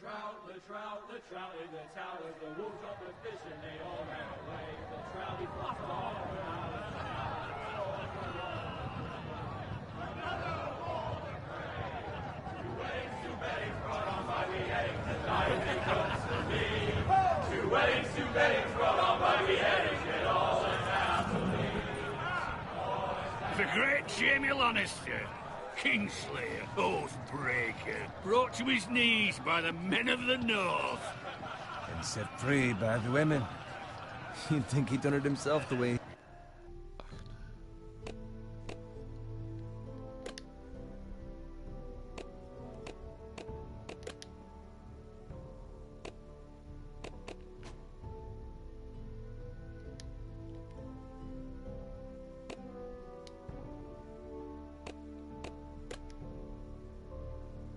the trout in the towers, the wolves got the fish and they all ran away. The trout he flopped off without a Two weddings brought on by the eggs, and life it comes to me. Two weddings brought on by the eggs, it all went happily. The great Jamie Lannister, Kingslayer, Oathbreaker, brought to his knees by the men of the North. And set free by the women. You'd think he'd done it himself the way...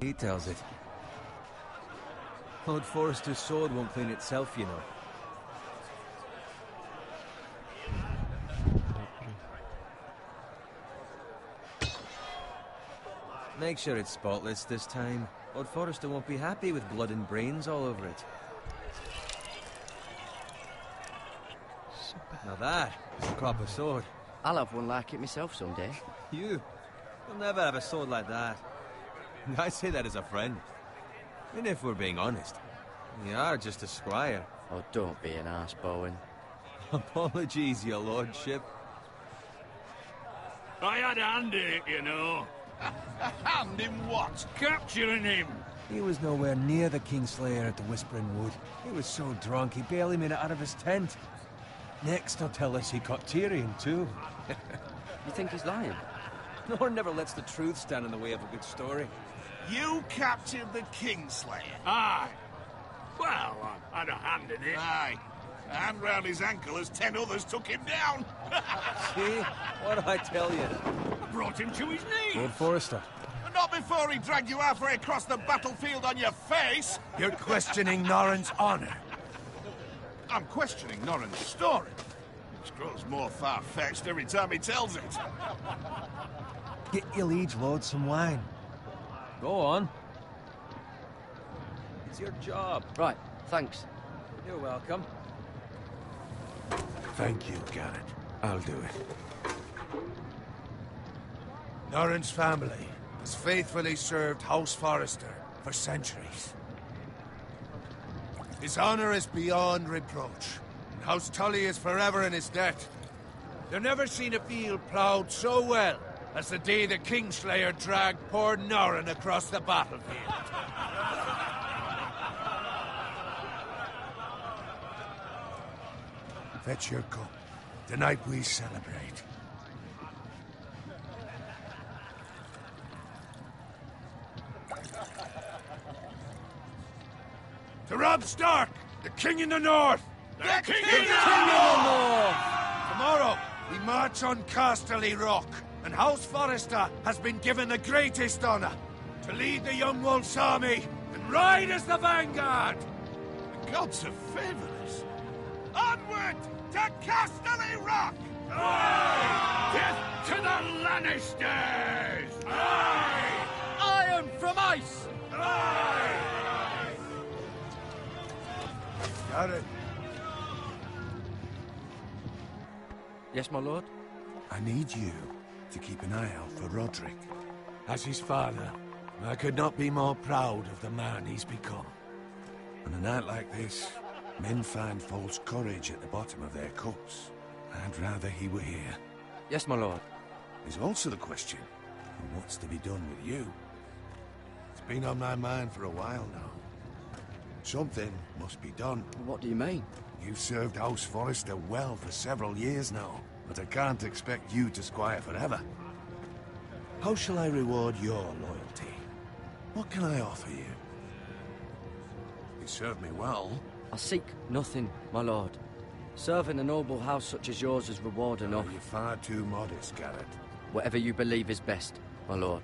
He tells it. Lord Forrester's sword won't clean itself, you know. Make sure it's spotless this time. Lord Forrester won't be happy with blood and brains all over it. Now that is a proper sword. I'll have one like it myself someday. You'll never have a sword like that. I say that as a friend. And if we're being honest, you are just a squire. Oh, don't be an arse, Bowen. Apologies, your lordship. I had a hand in it, you know. A hand in what? Capturing him. He was nowhere near the Kingslayer at the Whispering Wood. He was so drunk he barely made it out of his tent. Next he'll tell us he caught Tyrion too. You think he's lying? Norn never lets the truth stand in the way of a good story. You captured the Kingslayer? Aye. Well, I had a hand in it. Aye. A hand round his ankle as 10 others took him down. See? What did I tell you? I brought him to his knees. Lord Forrester. Not before he dragged you halfway across the battlefield on your face. You're questioning Norrin's honor. I'm questioning Norrin's story, which grows more far-fetched every time he tells it. Get your liege lord some wine. Go on. It's your job. Right, thanks. You're welcome. Thank you, Garrett. I'll do it. Norrin's family has faithfully served House Forrester for centuries. His honor is beyond reproach, and House Tully is forever in his debt. They've never seen a field ploughed so well as the day the Kingslayer dragged poor Norrin across the battlefield. Fetch your cup. Tonight we celebrate. To Robb Stark, the King in the North! The King in the North! Tomorrow, we march on Casterly Rock, and House Forrester has been given the greatest honor to lead the Young Wolf's army and ride as the vanguard! The gods have favored us. Onward to Casterly Rock! Aye! Death to the Lannisters! Aye! Iron from ice! Aye! Garrett, Yes, my lord? I need you to keep an eye out for Roderick. As his father, I could not be more proud of the man he's become. On a night like this, men find false courage at the bottom of their cups. I'd rather he were here. Yes, my lord. There's also the question of what's to be done with you. It's been on my mind for a while now. Something must be done. What do you mean? You've served House Forrester well for several years now, but I can't expect you to squire forever. How shall I reward your loyalty? What can I offer you? You served me well. I seek nothing, my lord. Serving a noble house such as yours is reward enough. You're far too modest, Garrett. Whatever you believe is best, my lord.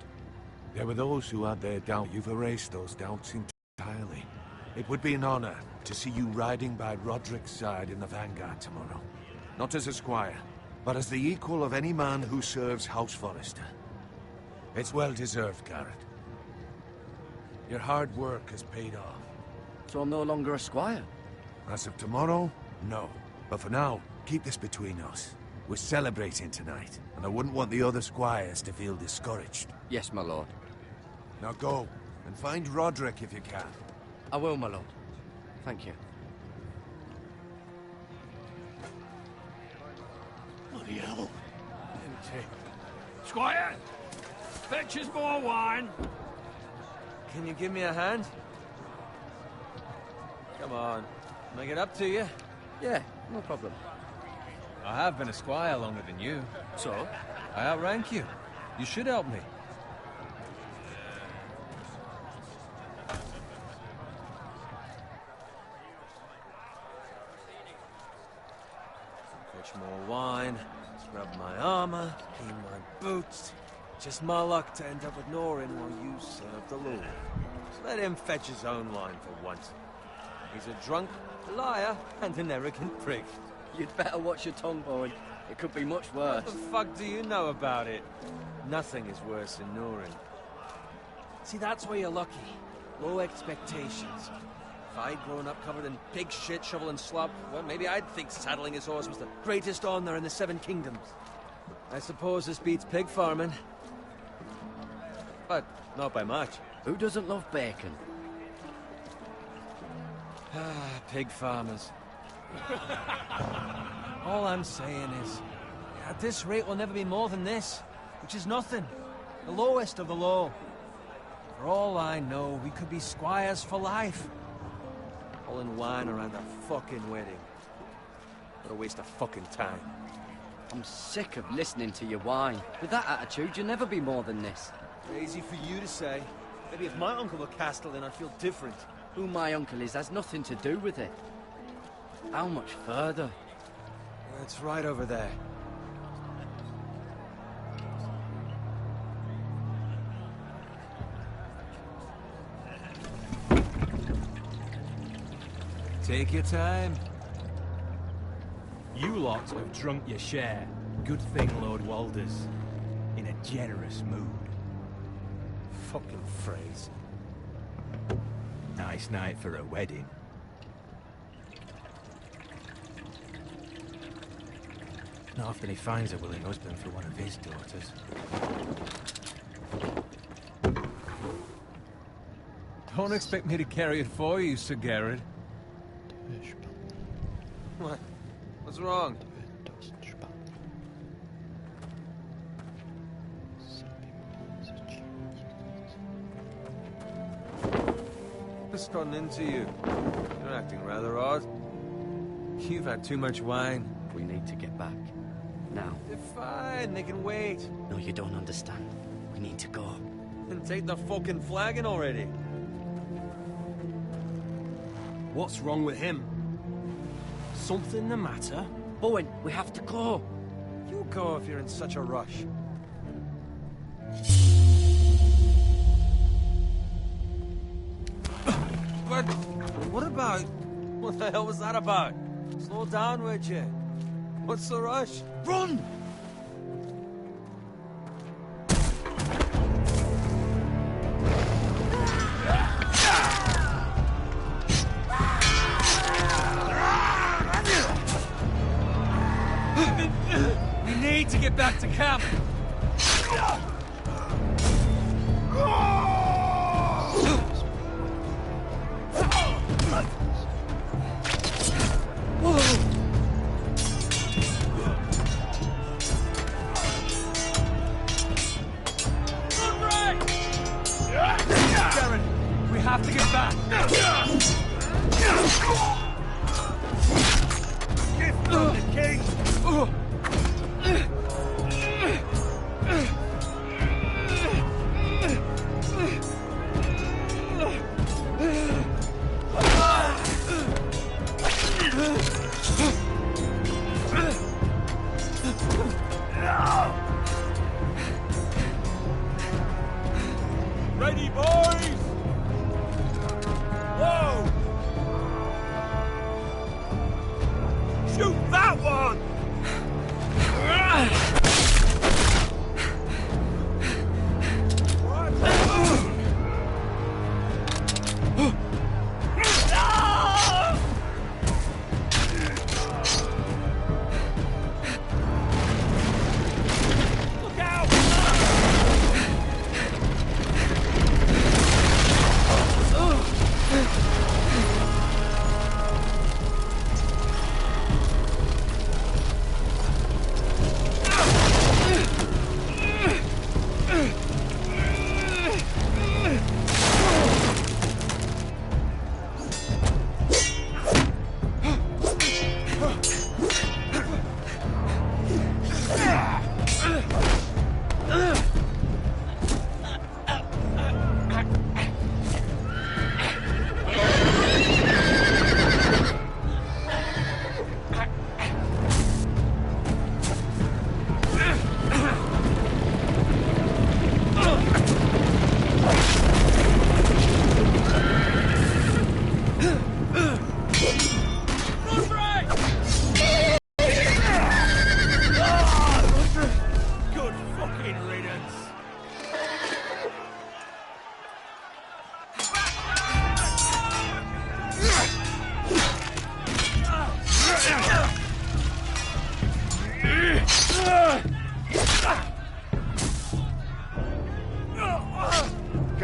There were those who had their doubt. You've erased those doubts entirely. It would be an honor to see you riding by Roderick's side in the vanguard tomorrow. Not as a squire, but as the equal of any man who serves House Forrester. It's well deserved, Garrett. Your hard work has paid off. So I'm no longer a squire? As of tomorrow, no. But for now, keep this between us. We're celebrating tonight, and I wouldn't want the other squires to feel discouraged. Yes, my lord. Now go, and find Roderick if you can. I will, my lord. Thank you. Bloody hell. Empty. Squire! Fetch us more wine. Can you give me a hand? Come on. Make it up to you. Yeah, no problem. I have been a squire longer than you. So? I outrank you. You should help me. Fetch more wine, scrub my armor, clean my boots. Just my luck to end up with Norin while you serve the Lord. So let him fetch his own wine for once. He's a drunk, a liar, and an arrogant prick. You'd better watch your tongue, Bowen. It could be much worse. What the fuck do you know about it? Nothing is worse than Norin. See, that's where you're lucky. Low expectations. If I'd grown up covered in pig shit, shovel and slop, well, maybe I'd think saddling his horse was the greatest honor in the Seven Kingdoms. I suppose this beats pig farming. But not by much. Who doesn't love bacon? Ah, pig farmers. All I'm saying is, at this rate we'll never be more than this, which is nothing. The lowest of the low. For all I know, we could be squires for life. Pulling wine around a fucking wedding. What a waste of fucking time. I'm sick of listening to your whine. With that attitude, you'll never be more than this. Easy for you to say. Maybe if my uncle were Castellan, I'd feel different. Who my uncle is has nothing to do with it. How much further? It's right over there. Take your time. You lot have drunk your share. Good thing Lord Walder's in a generous mood. Fucking phrase. Nice night for a wedding. Not often he finds a willing husband for one of his daughters. Don't expect me to carry it for you, Sir Garrett. What? What's wrong? What's gotten into you? You're acting rather odd. You've had too much wine. We need to get back. Now. They're fine, they can wait. No, you don't understand. We need to go. Then take the fucking flagon already. What's wrong with him? Something the matter? Bowen, we have to go. You go if you're in such a rush. But what about... What the hell was that about? Slow down, would you? What's the rush? Run! We need to get back to camp. We have to get back. Gift from the king. Ready, boys! Whoa! Shoot that one! What?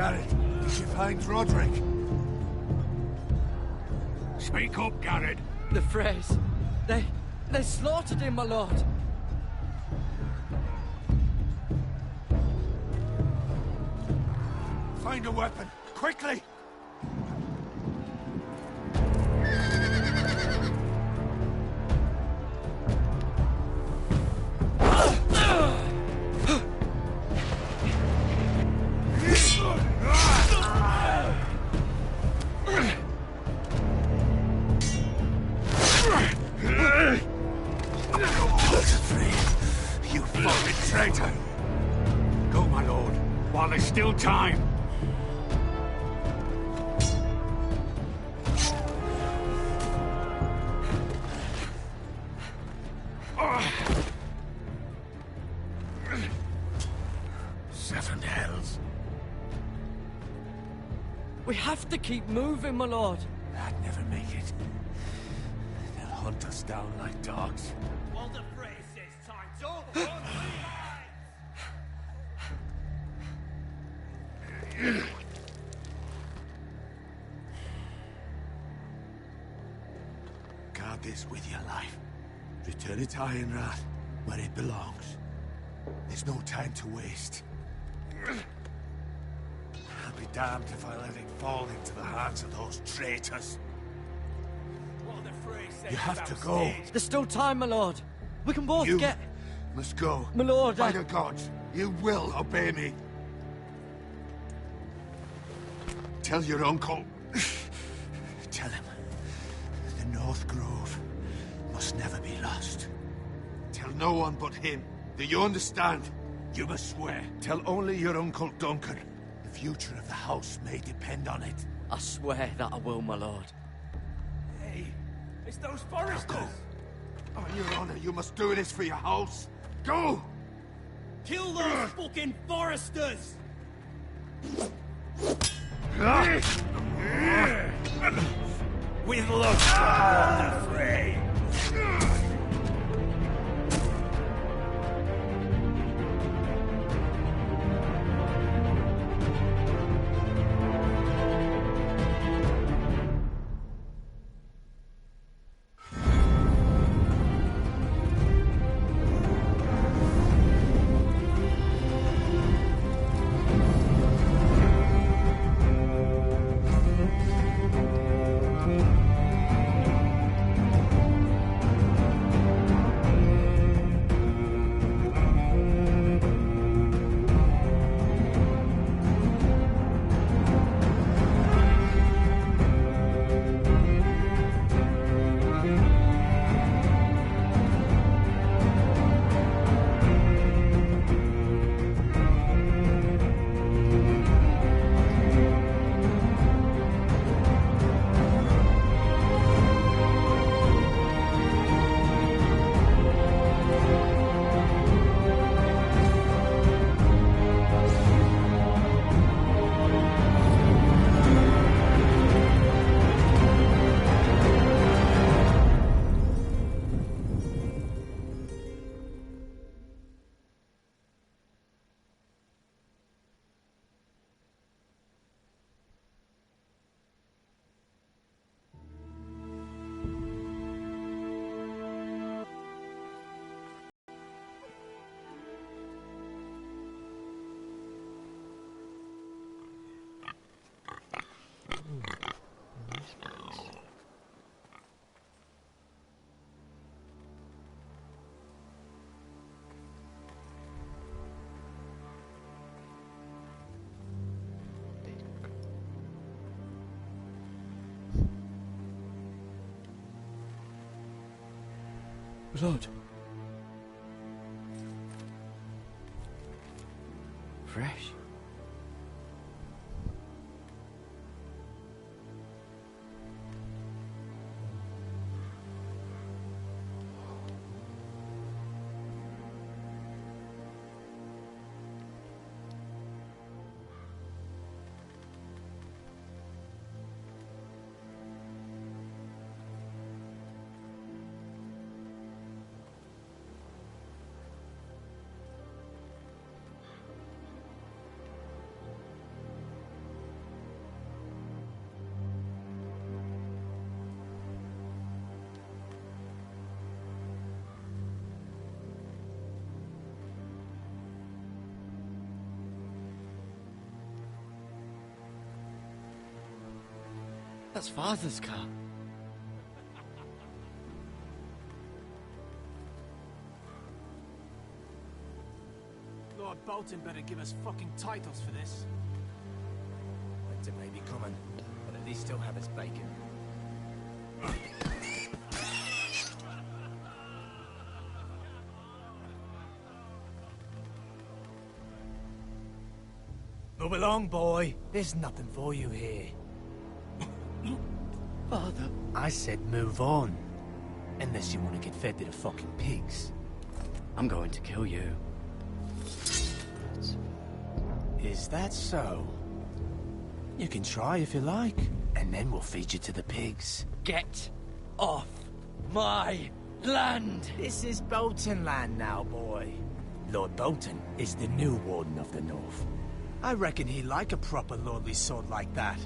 Garrett. Did you find Roderick? Speak up, Garrett. The Freys. They slaughtered him, my lord. Find a weapon, quickly! You fucking traitor! Go, my lord, while there's still time. Seven hells. We have to keep moving, my lord. I'd never make it. They'll hunt us down like dogs. Walder Frey says time's over. Guard this with your life. Return it to Ironrath, where it belongs. There's no time to waste. I'll be damned if I let it fall into the hands of those traitors. Walder Frey says You have to go. There's still time, my lord. We can both You get... must go. My lord, By the gods, you will obey me. Tell your uncle. Tell him. The North Grove must never be lost. Tell no one but him. Do you understand? You must swear. Tell only your Uncle Duncan. The future of the house may depend on it. I swear that I will, my lord. Hey, it's those foresters. Go. On your honor, you must do this for your house. Go! Kill those fucking foresters. With luck, Walder Frey. Lord. Fresh. That's Father's car. Lord Bolton better give us fucking titles for this. Winter may be coming, but at least he'll have his bacon. Move along, boy. There's nothing for you here. Father. I said move on. Unless you want to get fed to the fucking pigs. I'm going to kill you. Is that so? You can try if you like, and then we'll feed you to the pigs. Get off my land! This is Bolton land now, boy. Lord Bolton is the new Warden of the North. I reckon he'd like a proper lordly sword like that.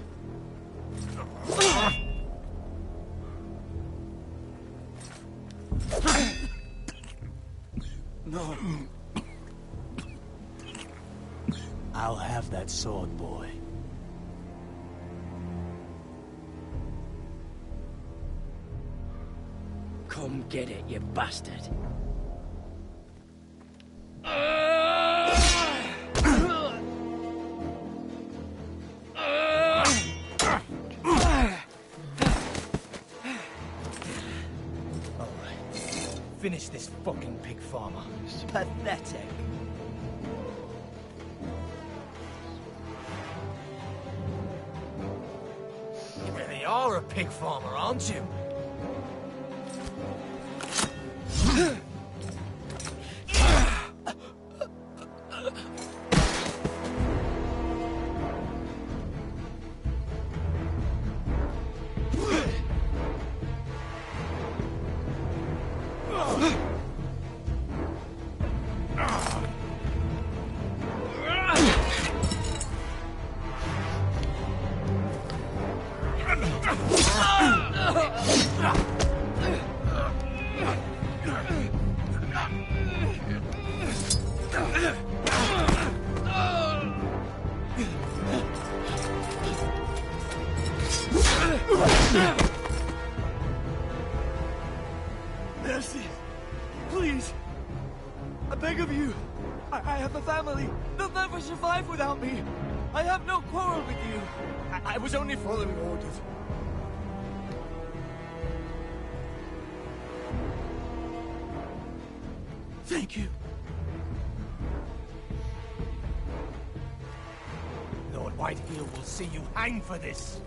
No. I'll have that sword, boy. Come get it, you bastard. Finish this fucking pig farmer. Pathetic. You really are a pig farmer, aren't you? Mercy! Please! I beg of you! I have a family! They'll never survive without me! I have no quarrel with you! I was only following orders. Thank you. Lord Whitehill will see you hang for this.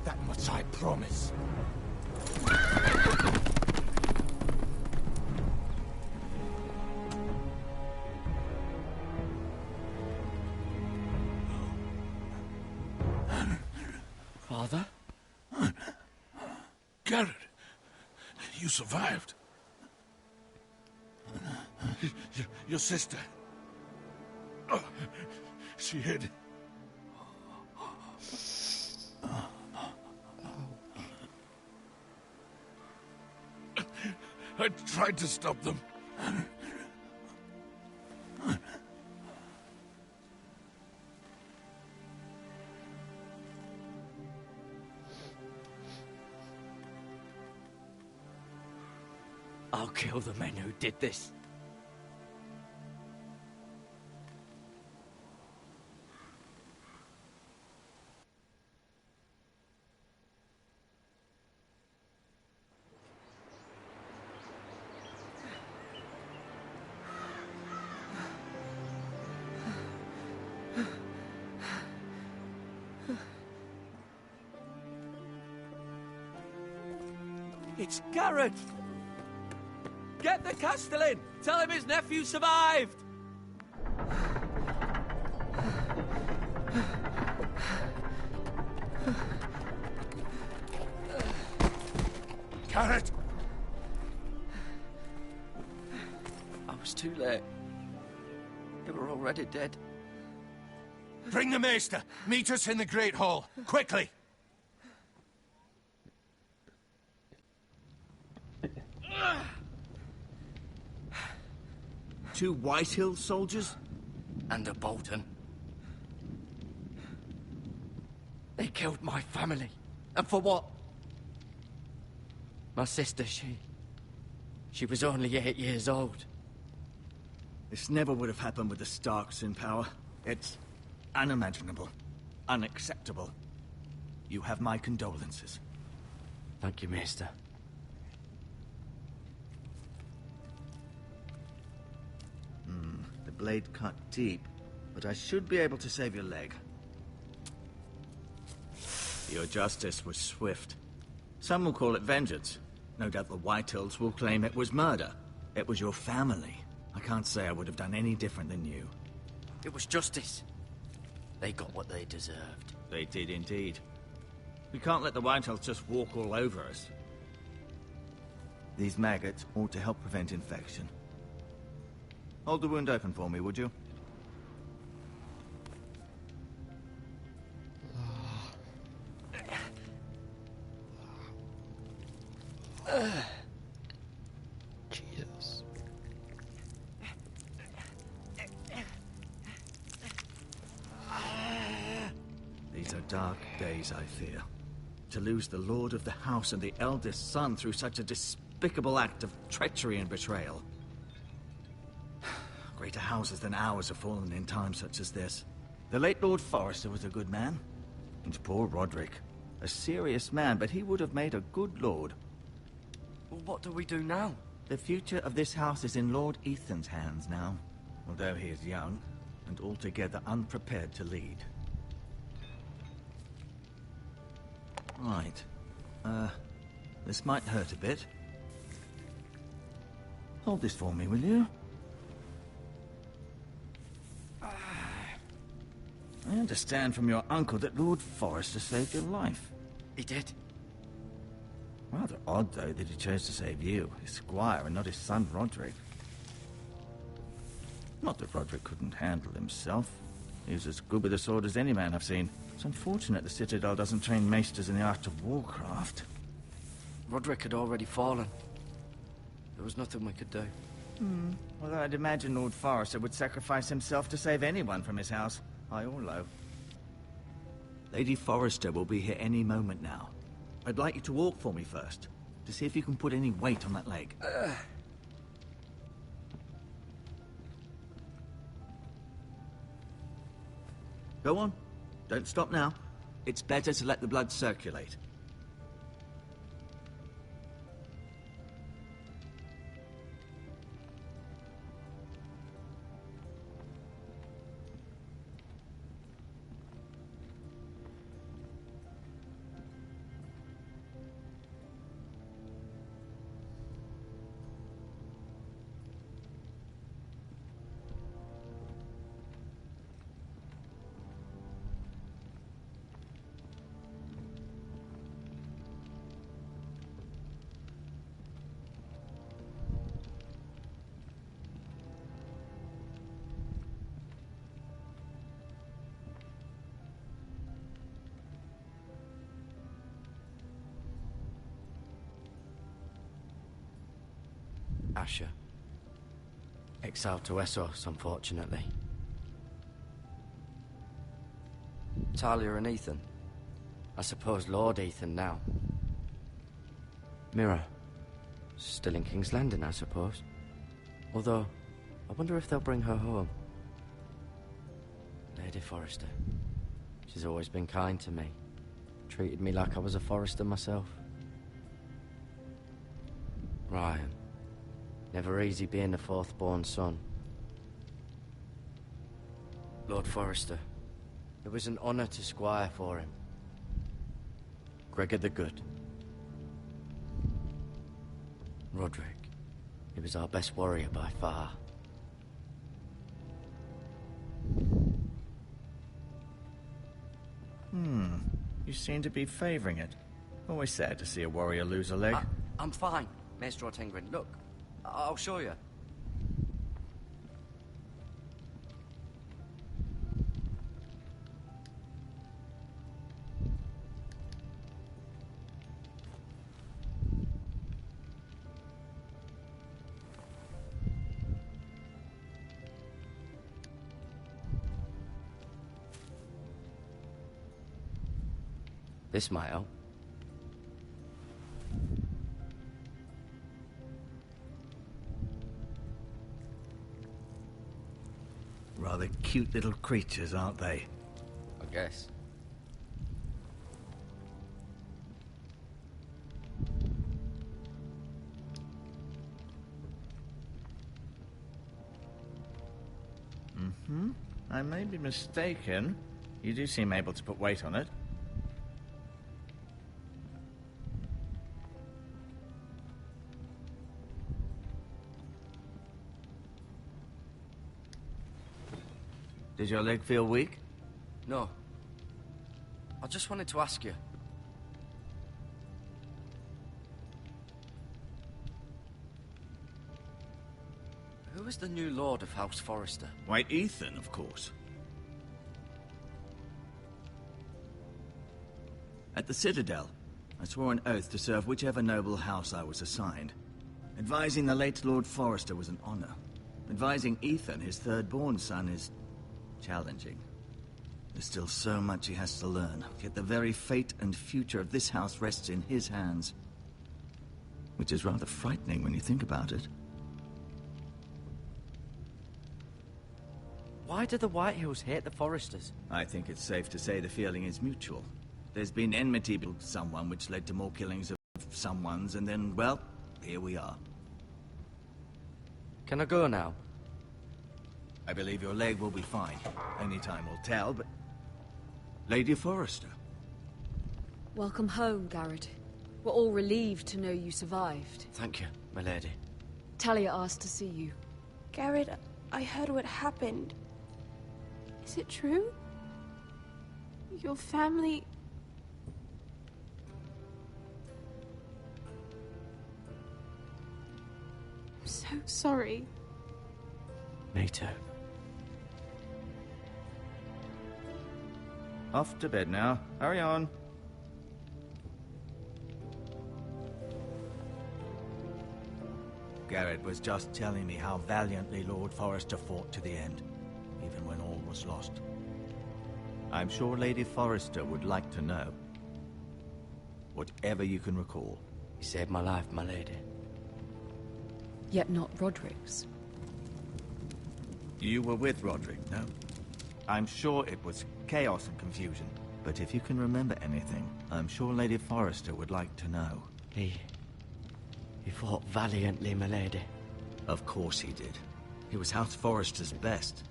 That much I promise. Father? Garrett, you survived. Your sister. Oh, she hid. I tried to stop them. I'll kill the men who did this. It's Garrett! Get the Castellan! Tell him his nephew survived! Garrett! I was too late. They were already dead. Bring the maester! Meet us in the Great Hall! Quickly! Two Whitehill soldiers? And a Bolton. They killed my family. And for what? My sister, she was only 8 years old. This never would have happened with the Starks in power. It's unimaginable. Unacceptable. You have my condolences. Thank you, Maester. The blade cut deep, but I should be able to save your leg. Your justice was swift. Some will call it vengeance. No doubt the Whitehills will claim it was murder. It was your family. I can't say I would have done any different than you. It was justice. They got what they deserved. They did indeed. We can't let the Whitehills just walk all over us. These maggots ought to help prevent infection. Hold the wound open for me, would you? Jesus. These are dark days, I fear. To lose the lord of the house and the eldest son through such a despicable act of treachery and betrayal. Greater houses than ours have fallen in times such as this. The late Lord Forrester was a good man. And poor Roderick. A serious man, but he would have made a good lord. Well, what do we do now? The future of this house is in Lord Ethan's hands now. Although he is young, and altogether unprepared to lead. Right. This might hurt a bit. Hold this for me, will you? I understand from your uncle that Lord Forrester saved your life. He did. Rather odd, though, that he chose to save you, his squire, and not his son Roderick. Not that Roderick couldn't handle himself. He was as good with a sword as any man I've seen. It's unfortunate the Citadel doesn't train maesters in the art of warcraft. Roderick had already fallen. There was nothing we could do. Well, I'd imagine Lord Forrester would sacrifice himself to save anyone from his house, high or low. Lady Forrester will be here any moment now. I'd like you to walk for me first, to see if you can put any weight on that leg. Go on. Don't stop now. It's better to let the blood circulate. Asher. Exiled to Essos, unfortunately. Talia and Ethan. I suppose Lord Ethan now. Mira. Still in King's Landing, I suppose. Although, I wonder if they'll bring her home. Lady Forrester. She's always been kind to me. Treated me like I was a Forrester myself. Ryan. Never easy being the fourth-born son. Lord Forrester. It was an honor to squire for him. Gregor the Good. Roderick. He was our best warrior by far. You seem to be favoring it. Always sad to see a warrior lose a leg. I'm fine, Maester Ortengrin. Look, I'll show you. This might help. Rather cute little creatures, aren't they? I guess. I may be mistaken. You do seem able to put weight on it. Does your leg feel weak? No. I just wanted to ask you. Who is the new Lord of House Forrester? Why, Ethan, of course. At the Citadel, I swore an oath to serve whichever noble house I was assigned. Advising the late Lord Forrester was an honor. Advising Ethan, his third-born son, is challenging. There's still so much he has to learn, yet the very fate and future of this house rests in his hands. Which is rather frightening when you think about it. Why do the Whitehills hate the Forresters? I think it's safe to say the feeling is mutual. There's been enmity with someone which led to more killings of someones, and then, well, here we are. Can I go now? I believe your leg will be fine. Only time will tell, but... Lady Forrester. Welcome home, Garrett. We're all relieved to know you survived. Thank you, my lady. Talia asked to see you. Garrett, I heard what happened. Is it true? Your family... I'm so sorry. Me too. Off to bed now. Hurry on. Garrett was just telling me how valiantly Lord Forrester fought to the end, even when all was lost. I'm sure Lady Forrester would like to know. Whatever you can recall. You saved my life, my lady. Yet not Roderick's. You were with Roderick, no? I'm sure it was chaos and confusion. But if you can remember anything, I'm sure Lady Forrester would like to know. He fought valiantly, my lady. Of course he did. He was House Forrester's best.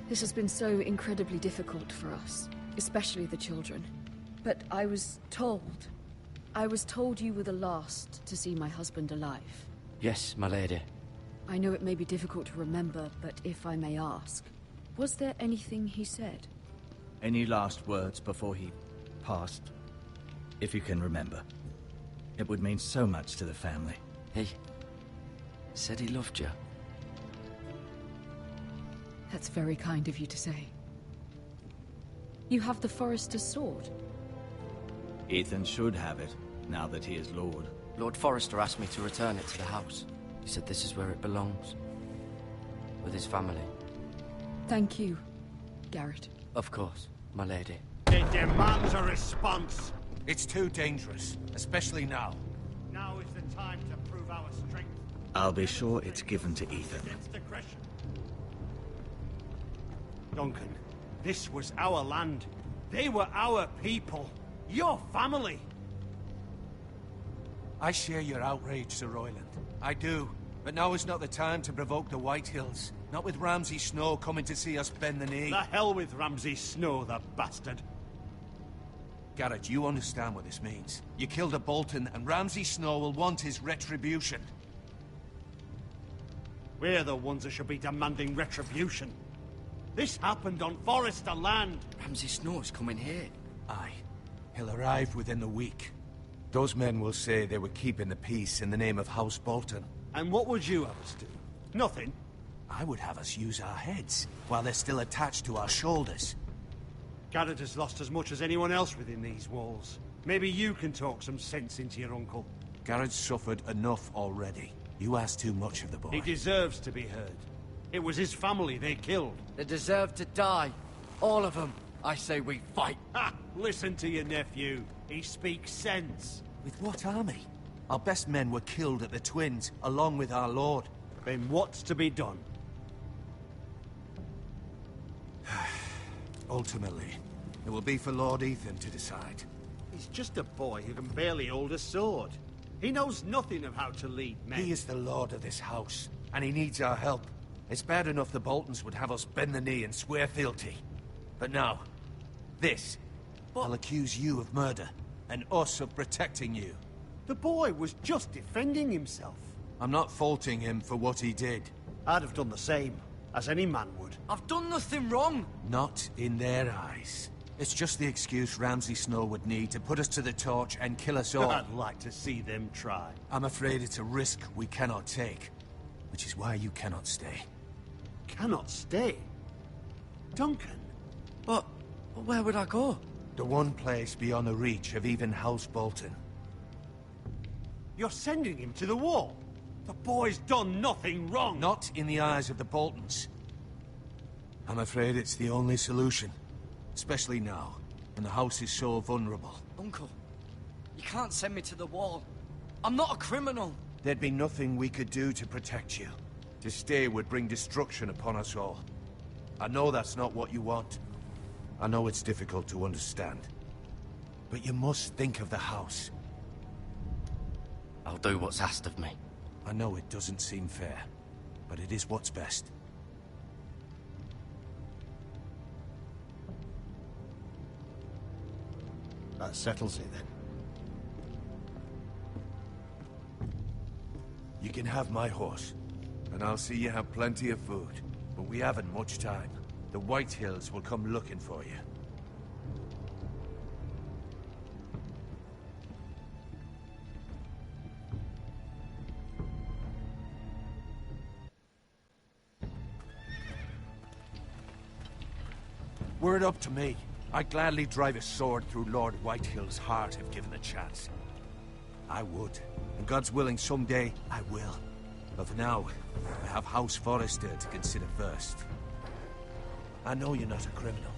This has been so incredibly difficult for us, especially the children. But I was told you were the last to see my husband alive. Yes, my lady. I know it may be difficult to remember, but if I may ask, was there anything he said? Any last words before he passed? If you can remember. It would mean so much to the family. He said he loved you. That's very kind of you to say. You have the Forrester's sword. Ethan should have it, now that he is Lord. Lord Forrester asked me to return it to the house. He said this is where it belongs. With his family. Thank you, Garrett. Of course, my lady. It demands a response. It's too dangerous, especially now. Now is the time to prove our strength. I'll be sure it's given to Ethan. Against aggression. Duncan, this was our land. They were our people. Your family. I share your outrage, Sir Royland. I do. But now is not the time to provoke the Whitehills. Not with Ramsay Snow coming to see us bend the knee. The hell with Ramsay Snow, the bastard. Garrett, you understand what this means. You killed a Bolton, and Ramsay Snow will want his retribution. We're the ones that should be demanding retribution. This happened on Forrester land. Ramsay Snow's coming here. Aye. He'll arrive within the week. Those men will say they were keeping the peace in the name of House Bolton. And what would you have us do? Nothing. I would have us use our heads, while they're still attached to our shoulders. Garrett has lost as much as anyone else within these walls. Maybe you can talk some sense into your uncle. Garrett's suffered enough already. You ask too much of the boy. He deserves to be heard. It was his family they killed. They deserve to die. All of them. I say we fight. Ha! Listen to your nephew. He speaks sense. With what army? Our best men were killed at the Twins, along with our lord. Then what's to be done? Ultimately, it will be for Lord Ethan to decide. He's just a boy who can barely hold a sword. He knows nothing of how to lead men. He is the lord of this house, and he needs our help. It's bad enough the Boltons would have us bend the knee and swear fealty. But now, this. I'll accuse you of murder, and us of protecting you. The boy was just defending himself. I'm not faulting him for what he did. I'd have done the same, as any man would. I've done nothing wrong! Not in their eyes. It's just the excuse Ramsay Snow would need to put us to the torch and kill us all. I'd like to see them try. I'm afraid it's a risk we cannot take, which is why you cannot stay. Cannot stay? Duncan? But where would I go? The one place beyond the reach of even House Bolton. You're sending him to the wall? The boy's done nothing wrong! Not in the eyes of the Boltons. I'm afraid it's the only solution. Especially now, when the house is so vulnerable. Uncle, you can't send me to the wall. I'm not a criminal. There'd be nothing we could do to protect you. To stay would bring destruction upon us all. I know that's not what you want. I know it's difficult to understand. But you must think of the house. I'll do what's asked of me. I know it doesn't seem fair, but it is what's best. That settles it, then. You can have my horse, and I'll see you have plenty of food. But we haven't much time. The White Hills will come looking for you. Were it up to me, I'd gladly drive a sword through Lord Whitehill's heart if given the chance. I would. And God's willing, someday, I will. But for now, I have House Forrester to consider first. I know you're not a criminal,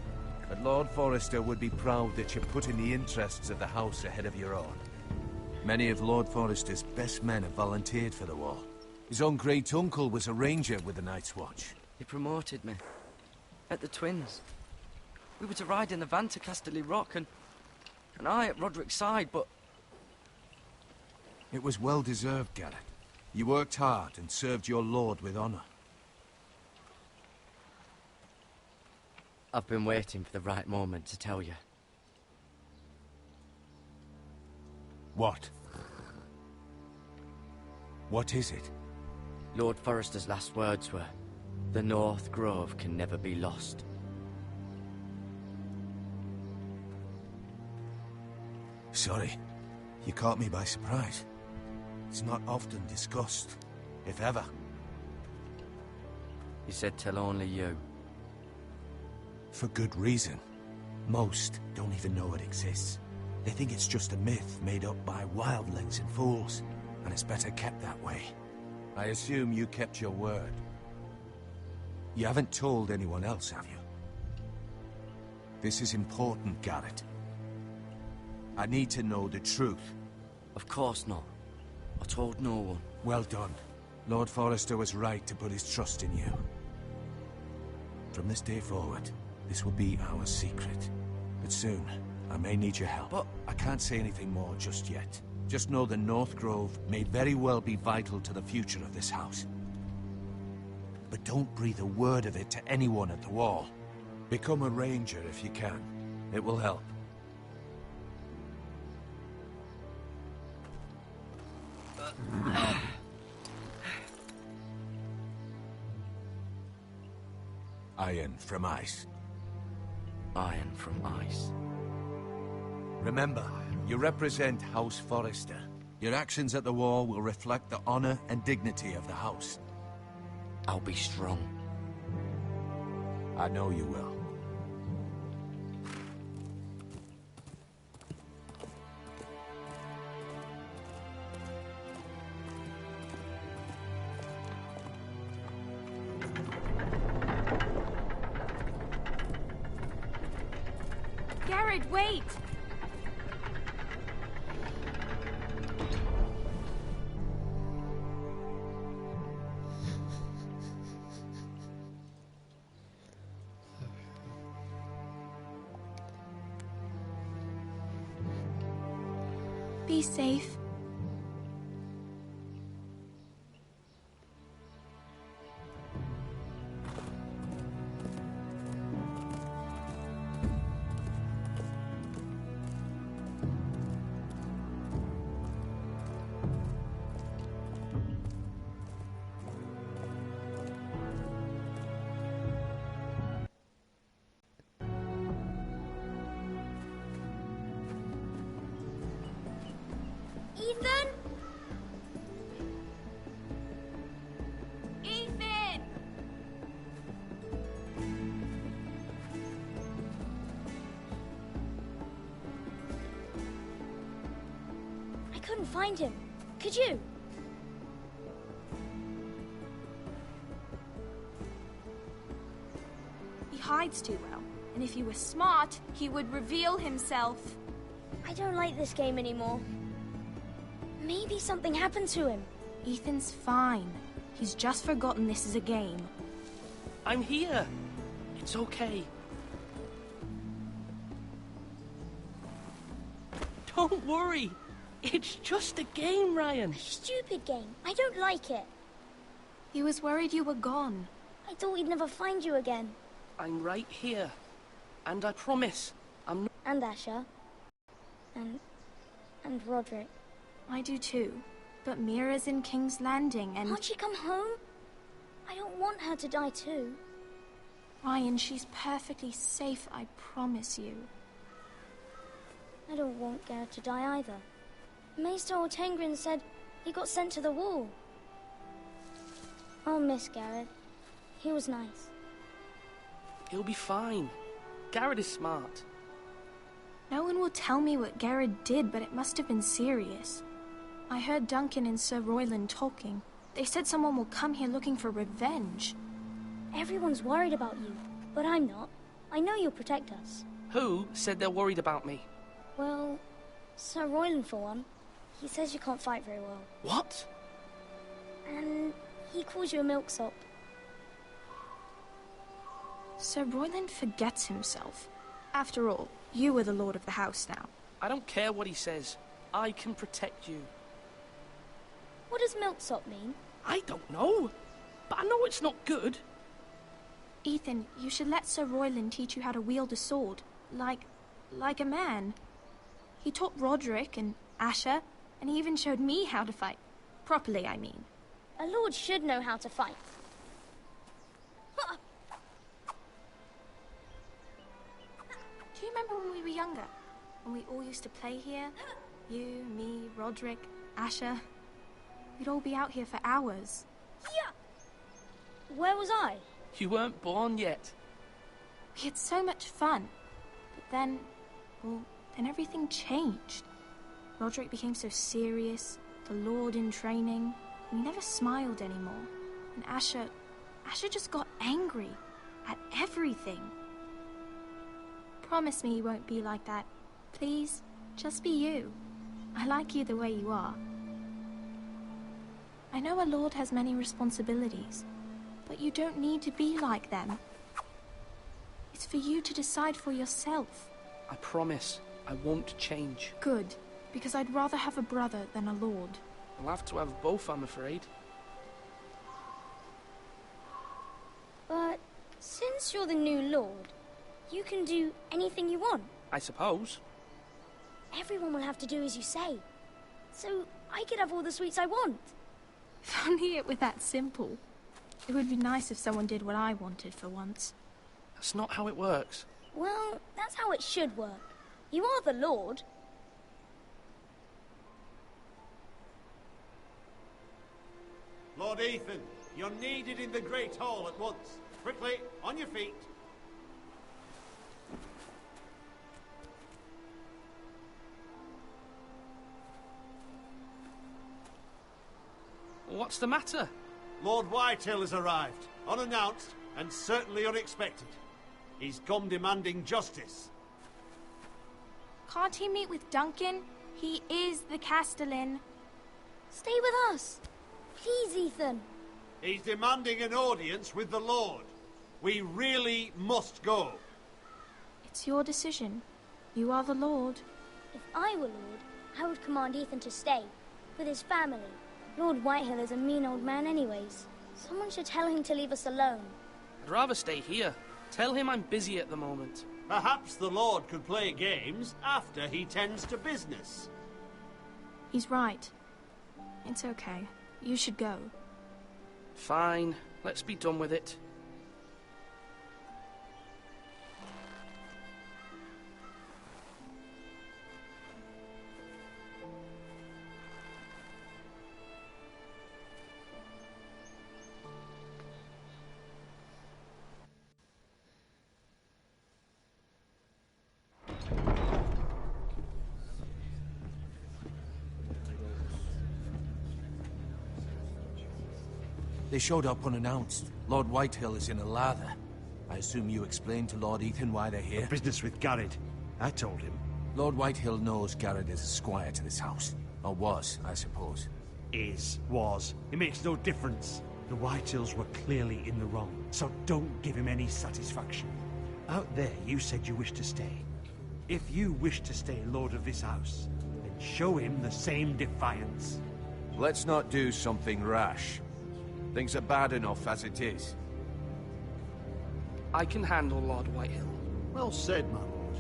but Lord Forrester would be proud that you're putting the interests of the house ahead of your own. Many of Lord Forrester's best men have volunteered for the war. His own great-uncle was a ranger with the Night's Watch. He promoted me. At the Twins. We were to ride in the van to Casterly Rock, and I at Roderick's side, but... It was well-deserved, Garrett. You worked hard and served your lord with honor. I've been waiting for the right moment to tell you. What? What is it? Lord Forrester's last words were, "The North Grove can never be lost." Sorry. You caught me by surprise. It's not often discussed, if ever. He said tell only you. For good reason. Most don't even know it exists. They think it's just a myth made up by wildlings and fools, and it's better kept that way. I assume you kept your word. You haven't told anyone else, have you? This is important, Garrett. I need to know the truth. Of course not. I told no one. Well done. Lord Forrester was right to put his trust in you. From this day forward, this will be our secret. But soon, I may need your help. But I can't say anything more just yet. Just know the North Grove may very well be vital to the future of this house. But don't breathe a word of it to anyone at the wall. Become a ranger if you can. It will help. Iron from ice. Iron from ice. Remember, you represent House Forrester. Your actions at the war will reflect the honor and dignity of the house. I'll be strong. I know you will. Garrett, wait! Be safe. Ethan? Ethan! I couldn't find him. Could you? He hides too well, and if he were smart, he would reveal himself. I don't like this game anymore. Maybe something happened to him. Ethan's fine. He's just forgotten this is a game. I'm here. It's okay. Don't worry. It's just a game, Ryan. A stupid game. I don't like it. He was worried you were gone. I thought we'd never find you again. I'm right here. And I promise, I'm not... And Asher. And Roderick. I do too. But Mira's in King's Landing and... Can't she come home? I don't want her to die too. Ryan, she's perfectly safe, I promise you. I don't want Garrett to die either. Maester Ortengrin said he got sent to the wall. I'll miss Garrett. He was nice. He'll be fine. Garrett is smart. No one will tell me what Garrett did, but it must have been serious. I heard Duncan and Sir Royland talking. They said someone will come here looking for revenge. Everyone's worried about you, but I'm not. I know you'll protect us. Who said they're worried about me? Well, Sir Royland for one. He says you can't fight very well. What? And he calls you a milksop. Sir Royland forgets himself. After all, you are the lord of the house now. I don't care what he says. I can protect you. What does milksop mean? I don't know, but I know it's not good. Ethan, you should let Sir Royland teach you how to wield a sword. Like a man. He taught Roderick and Asher, and he even showed me how to fight. Properly, I mean. A lord should know how to fight. Do you remember when we were younger? When we all used to play here? You, me, Roderick, Asher. We'd all be out here for hours. Yeah. Where was I? You weren't born yet. We had so much fun. But then, well, then everything changed. Roderick became so serious, the Lord in training. We never smiled anymore. And Asher just got angry at everything. Promise me you won't be like that. Please, just be you. I like you the way you are. I know a lord has many responsibilities, but you don't need to be like them. It's for you to decide for yourself. I promise I won't change. Good, because I'd rather have a brother than a lord. I'll have to have both, I'm afraid. But since you're the new lord, you can do anything you want. I suppose. Everyone will have to do as you say. So I could have all the sweets I want. If only it were that simple. It would be nice if someone did what I wanted for once. That's not how it works. Well, that's how it should work. You are the lord. Lord Ethan, you're needed in the Great Hall at once. Quickly, on your feet. What's the matter? Lord Whitehill has arrived, unannounced and certainly unexpected. He's come demanding justice. Can't he meet with Duncan? He is the Castellan. Stay with us. Please, Ethan. He's demanding an audience with the Lord. We really must go. It's your decision. You are the Lord. If I were Lord, I would command Ethan to stay, with his family. Lord Whitehill is a mean old man anyways. Someone should tell him to leave us alone. I'd rather stay here. Tell him I'm busy at the moment. Perhaps the Lord could play games after he tends to business. He's right. It's okay. You should go. Fine. Let's be done with it. They showed up unannounced. Lord Whitehill is in a lather. I assume you explained to Lord Ethan why they're here? Business with Garrett. I told him. Lord Whitehill knows Garrett is a squire to this house. Or was, I suppose. Was. It makes no difference. The Whitehills were clearly in the wrong, so don't give him any satisfaction. Out there, you said you wished to stay. If you wish to stay lord of this house, then show him the same defiance. Let's not do something rash. Things are bad enough as it is. I can handle Lord Whitehill. Well said, my lord.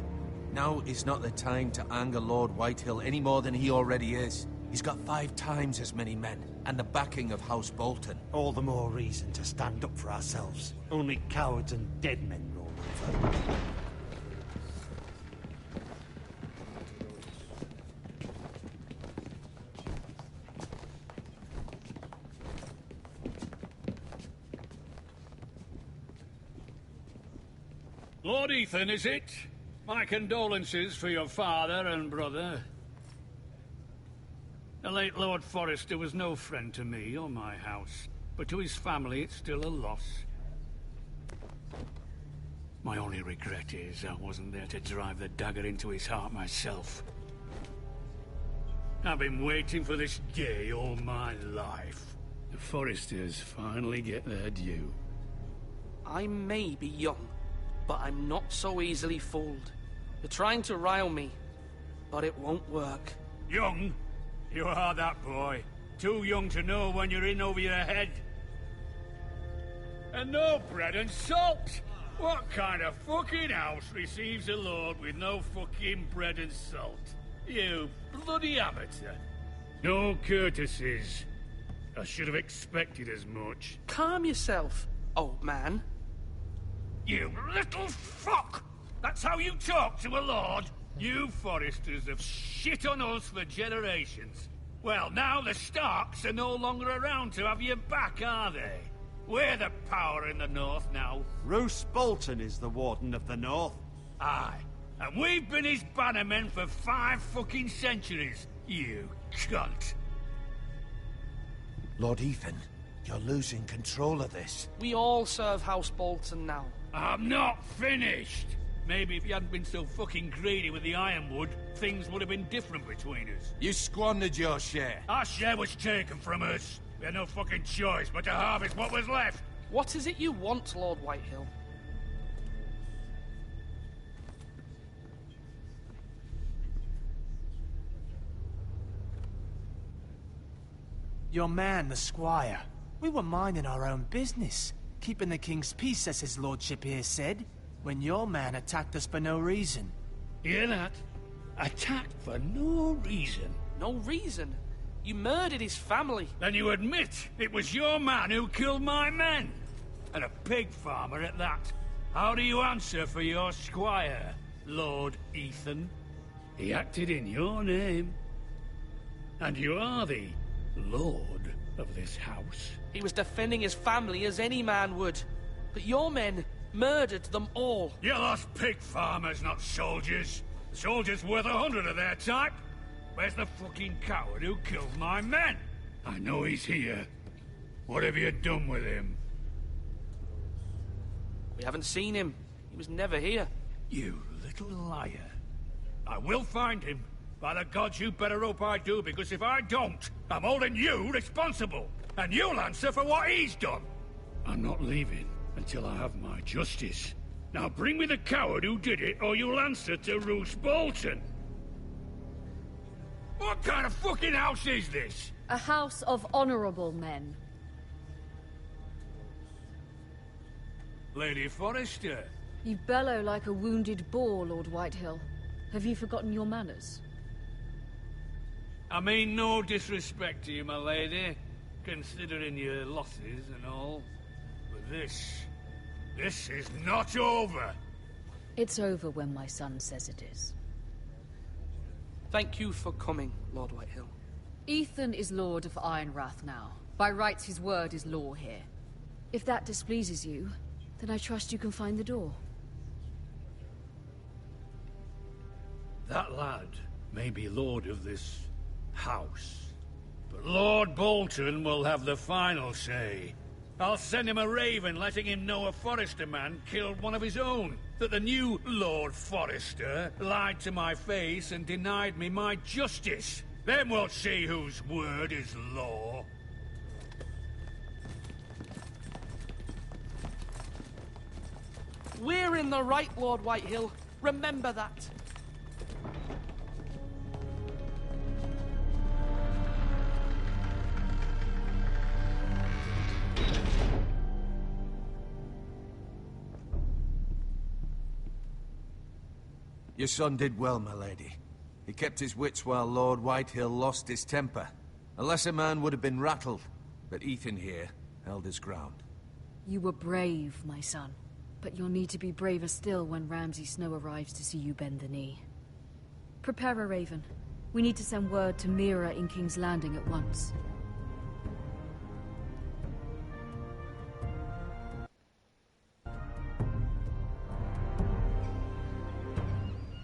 Now is not the time to anger Lord Whitehill any more than he already is. He's got 5 times as many men, and the backing of House Bolton. All the more reason to stand up for ourselves. Only cowards and dead men roll over. Lord Ethan, is it? My condolences for your father and brother. The late Lord Forrester was no friend to me or my house, but to his family it's still a loss. My only regret is I wasn't there to drive the dagger into his heart myself. I've been waiting for this day all my life. The Forresters finally get their due. I may be young, but I'm not so easily fooled. You're trying to rile me, but it won't work. Young? You are that boy. Too young to know when you're in over your head. And no bread and salt! What kind of fucking house receives a lord with no fucking bread and salt? You bloody amateur. No courtesies. I should have expected as much. Calm yourself, old man. You little fuck! That's how you talk to a lord? You Forresters have shit on us for generations. Well, now the Starks are no longer around to have your back, are they? We're the power in the north now. Roose Bolton is the Warden of the North. Aye. And we've been his bannermen for 5 fucking centuries, you cunt. Lord Ethan, you're losing control of this. We all serve House Bolton now. I'm not finished! Maybe if you hadn't been so fucking greedy with the ironwood, things would have been different between us. You squandered your share. Our share was taken from us. We had no fucking choice but to harvest what was left. What is it you want, Lord Whitehill? Your man, the squire. We were minding our own business. Keeping the king's peace, as his lordship here said. When your man attacked us for no reason. Hear that? Attacked for no reason. No reason? You murdered his family. Then you admit it was your man who killed my men. And a pig farmer at that. How do you answer for your squire, Lord Ethan? He acted in your name. And you are the lord of this house. He was defending his family as any man would. But your men murdered them all. You lost pig farmers, not soldiers. Soldiers worth 100 of their type. Where's the fucking coward who killed my men? I know he's here. What have you done with him? We haven't seen him. He was never here. You little liar. I will find him. By the gods, you better hope I do, because if I don't, I'm holding you responsible. And you'll answer for what he's done. I'm not leaving until I have my justice. Now bring me the coward who did it, or you'll answer to Roose Bolton. What kind of fucking house is this? A house of honorable men. Lady Forrester. You bellow like a wounded boar, Lord Whitehill. Have you forgotten your manners? I mean no disrespect to you, my lady, considering your losses and all. But this is not over. It's over when my son says it is. Thank you for coming, Lord Whitehill. Ethan is Lord of Ironrath now. By rights, his word is law here. If that displeases you, then I trust you can find the door. That lad may be lord of this house, but Lord Bolton will have the final say. I'll send him a raven letting him know a Forrester man killed one of his own. That the new Lord Forrester lied to my face and denied me my justice. Then we'll see whose word is law. We're in the right, Lord Whitehill. Remember that. Your son did well, my lady. He kept his wits while Lord Whitehill lost his temper. A lesser man would have been rattled, but Ethan here held his ground. You were brave, my son. But you'll need to be braver still when Ramsay Snow arrives to see you bend the knee. Prepare a raven. We need to send word to Mira in King's Landing at once.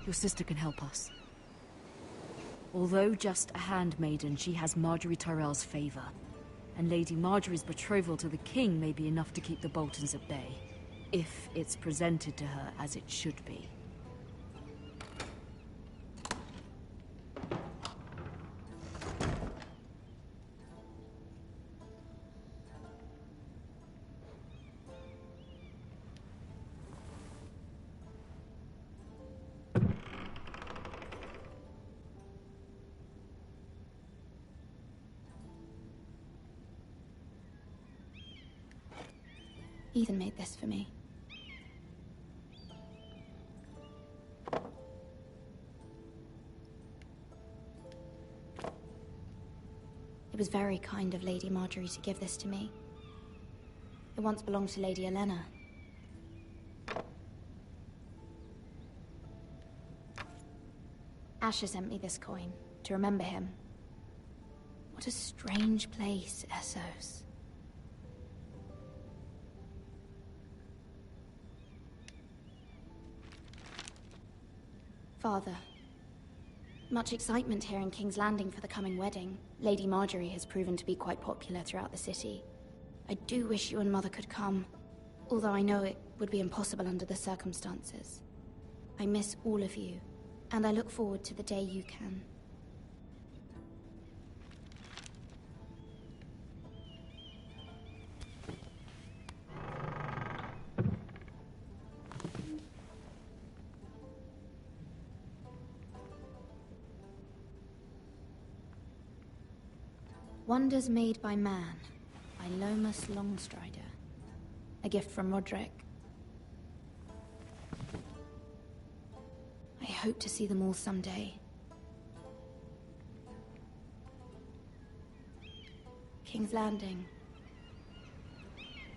Your sister can help us. Although just a handmaiden, she has Marjorie Tyrell's favor. And Lady Marjorie's betrothal to the king may be enough to keep the Boltons at bay. If it's presented to her as it should be. Ethan made this for me. It was very kind of Lady Marjorie to give this to me. It once belonged to Lady Olenna. Asher sent me this coin to remember him. What a strange place, Essos. Father, much excitement here in King's Landing for the coming wedding. Lady Marjorie has proven to be quite popular throughout the city. I do wish you and Mother could come, although I know it would be impossible under the circumstances. I miss all of you, and I look forward to the day you can. Wonders Made by Man, by Lomas Longstrider. A gift from Roderick. I hope to see them all someday. King's Landing.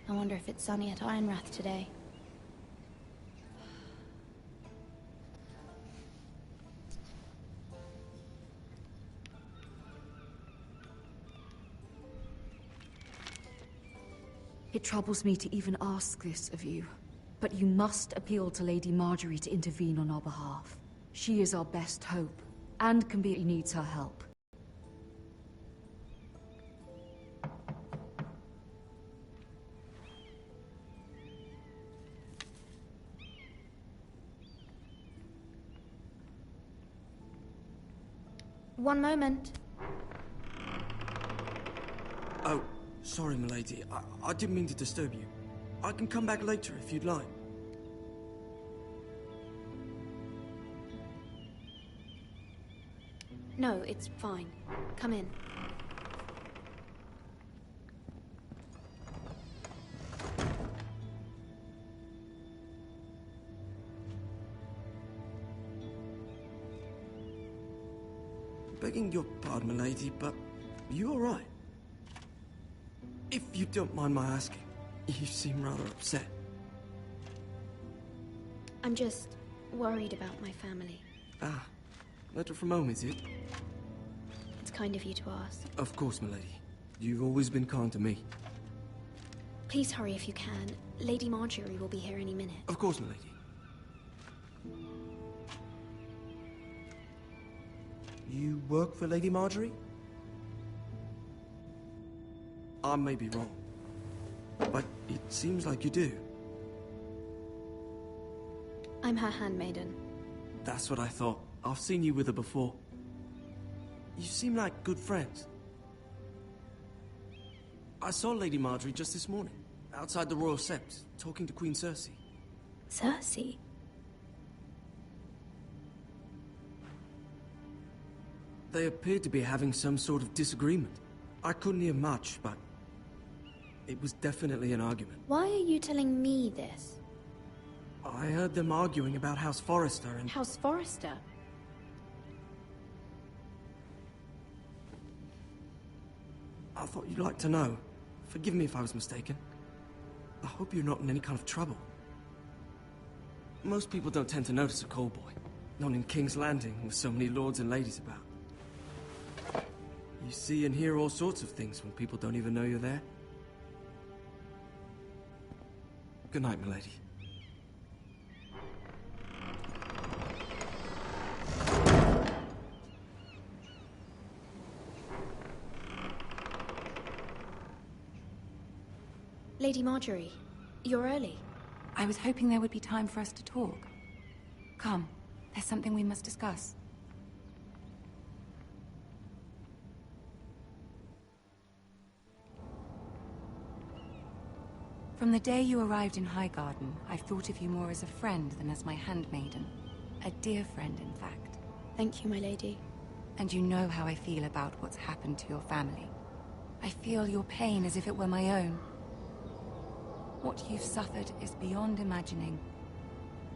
I wonder if it's sunny at Ironrath today. It troubles me to even ask this of you, but you must appeal to Lady Marjorie to intervene on our behalf. She is our best hope, and Cambria needs her help. One moment. Oh, sorry, milady. I didn't mean to disturb you. I can come back later if you'd like. No, it's fine. Come in. Begging your pardon, milady, but you all right? If you don't mind my asking, you seem rather upset. I'm just worried about my family. Ah, letter from home, is it? It's kind of you to ask. Of course, milady. You've always been kind to me. Please hurry if you can. Lady Marjorie will be here any minute. Of course, milady. You work for Lady Marjorie? I may be wrong, but it seems like you do. I'm her handmaiden. That's what I thought. I've seen you with her before. You seem like good friends. I saw Lady Marjorie just this morning, outside the Royal Sept, talking to Queen Cersei. Cersei? They appeared to be having some sort of disagreement. I couldn't hear much, but it was definitely an argument. Why are you telling me this? I heard them arguing about House Forrester and... House Forrester? I thought you'd like to know. Forgive me if I was mistaken. I hope you're not in any kind of trouble. Most people don't tend to notice a call boy. Not in King's Landing, with so many lords and ladies about. You see and hear all sorts of things when people don't even know you're there. Good night, milady. Lady Marjorie, you're early. I was hoping there would be time for us to talk. Come, there's something we must discuss. From the day you arrived in Highgarden, I've thought of you more as a friend than as my handmaiden. A dear friend, in fact. Thank you, my lady. And you know how I feel about what's happened to your family. I feel your pain as if it were my own. What you've suffered is beyond imagining.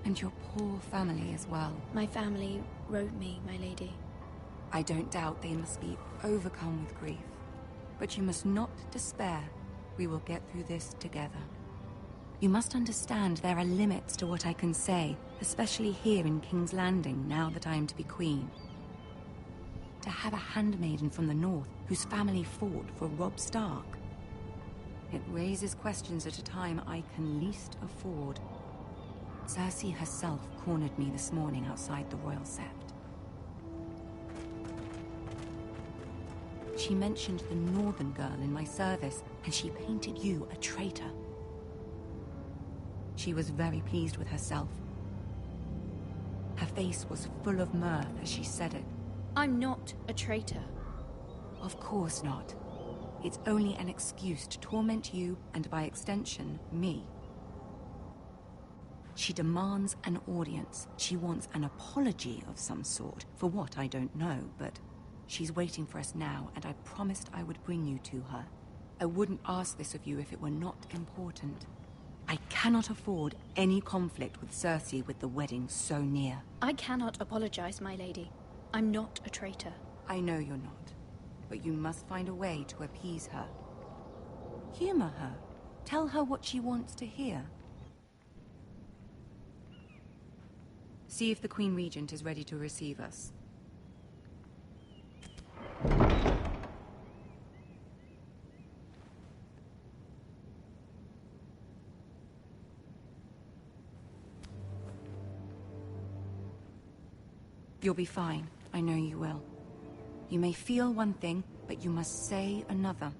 And your poor family as well. My family wrote me, my lady. I don't doubt they must be overcome with grief. But you must not despair. We will get through this together. You must understand there are limits to what I can say, especially here in King's Landing, now that I am to be queen. To have a handmaiden from the north, whose family fought for Robb Stark. It raises questions at a time I can least afford. Cersei herself cornered me this morning outside the Royal Sept. She mentioned the northern girl in my service, and she painted you a traitor. She was very pleased with herself. Her face was full of mirth as she said it. I'm not a traitor. Of course not. It's only an excuse to torment you, and by extension, me. She demands an audience. She wants an apology of some sort, for what I don't know, but she's waiting for us now, and I promised I would bring you to her. I wouldn't ask this of you if it were not important. I cannot afford any conflict with Cersei with the wedding so near. I cannot apologize, my lady. I'm not a traitor. I know you're not, but you must find a way to appease her. Humor her. Tell her what she wants to hear. See if the Queen Regent is ready to receive us. You'll be fine. I know you will. You may feel one thing, but you must say another.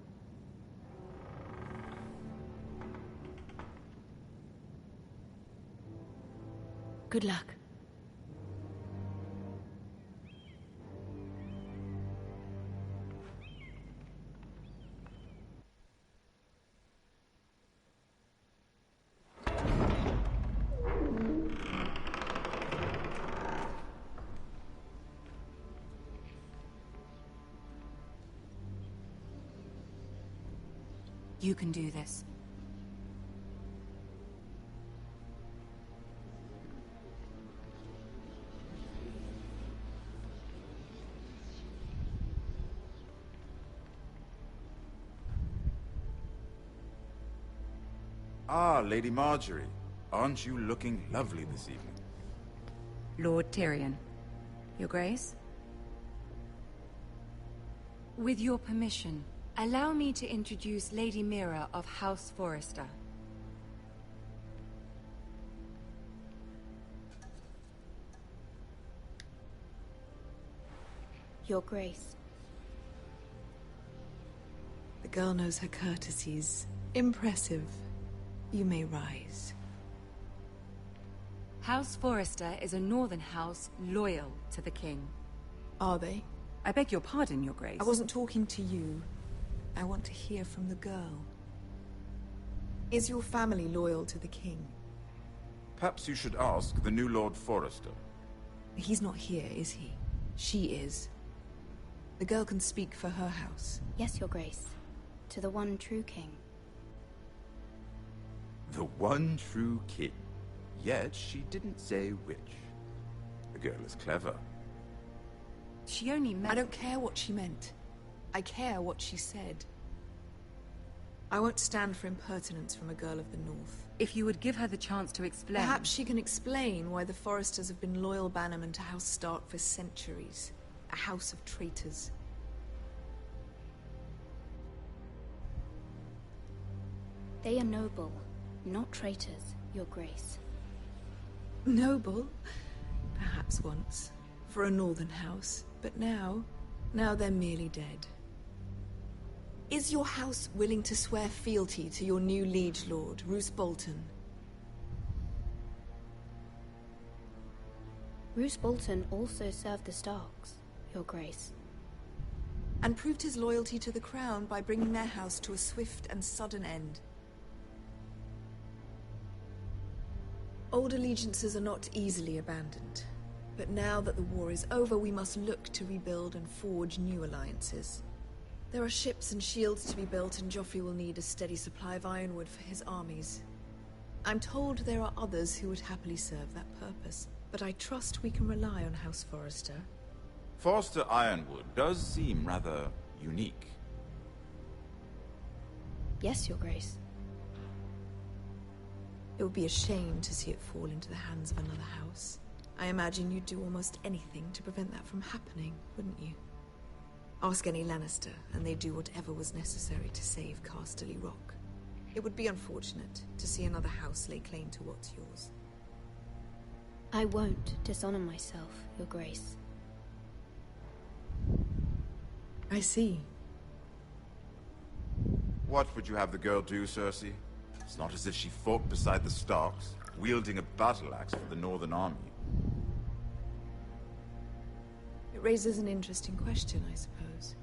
Good luck. You can do this. Ah, Lady Marjorie. Aren't you looking lovely this evening? Lord Tyrion. Your Grace? With your permission, allow me to introduce Lady Mira of House Forrester. Your Grace. The girl knows her courtesies. Impressive. You may rise. House Forrester is a northern house loyal to the king. Are they? I beg your pardon, Your Grace. I wasn't talking to you. I want to hear from the girl. Is your family loyal to the king? Perhaps you should ask the new Lord Forrester. He's not here, is he? She is. The girl can speak for her house. Yes, Your Grace. To the one true king. The one true king. Yet she didn't say which. The girl is clever. She only meant... I don't care what she meant. I care what she said. I won't stand for impertinence from a girl of the North. If you would give her the chance to explain... Perhaps she can explain why the Forresters have been loyal bannermen to House Stark for centuries. A house of traitors. They are noble, not traitors, Your Grace. Noble? Perhaps once. For a northern house. But now they're merely dead. Is your house willing to swear fealty to your new liege lord, Roose Bolton? Roose Bolton also served the Starks, Your Grace. And proved his loyalty to the crown by bringing their house to a swift and sudden end. Old allegiances are not easily abandoned. But now that the war is over, we must look to rebuild and forge new alliances. There are ships and shields to be built, and Joffrey will need a steady supply of ironwood for his armies. I'm told there are others who would happily serve that purpose, but I trust we can rely on House Forrester. Forrester Ironwood does seem rather unique. Yes, Your Grace. It would be a shame to see it fall into the hands of another house. I imagine you'd do almost anything to prevent that from happening, wouldn't you? Ask any Lannister, and they'd do whatever was necessary to save Casterly Rock. It would be unfortunate to see another house lay claim to what's yours. I won't dishonor myself, Your Grace. I see. What would you have the girl do, Cersei? It's not as if she fought beside the Starks, wielding a battle axe for the Northern Army. It raises an interesting question, I suppose.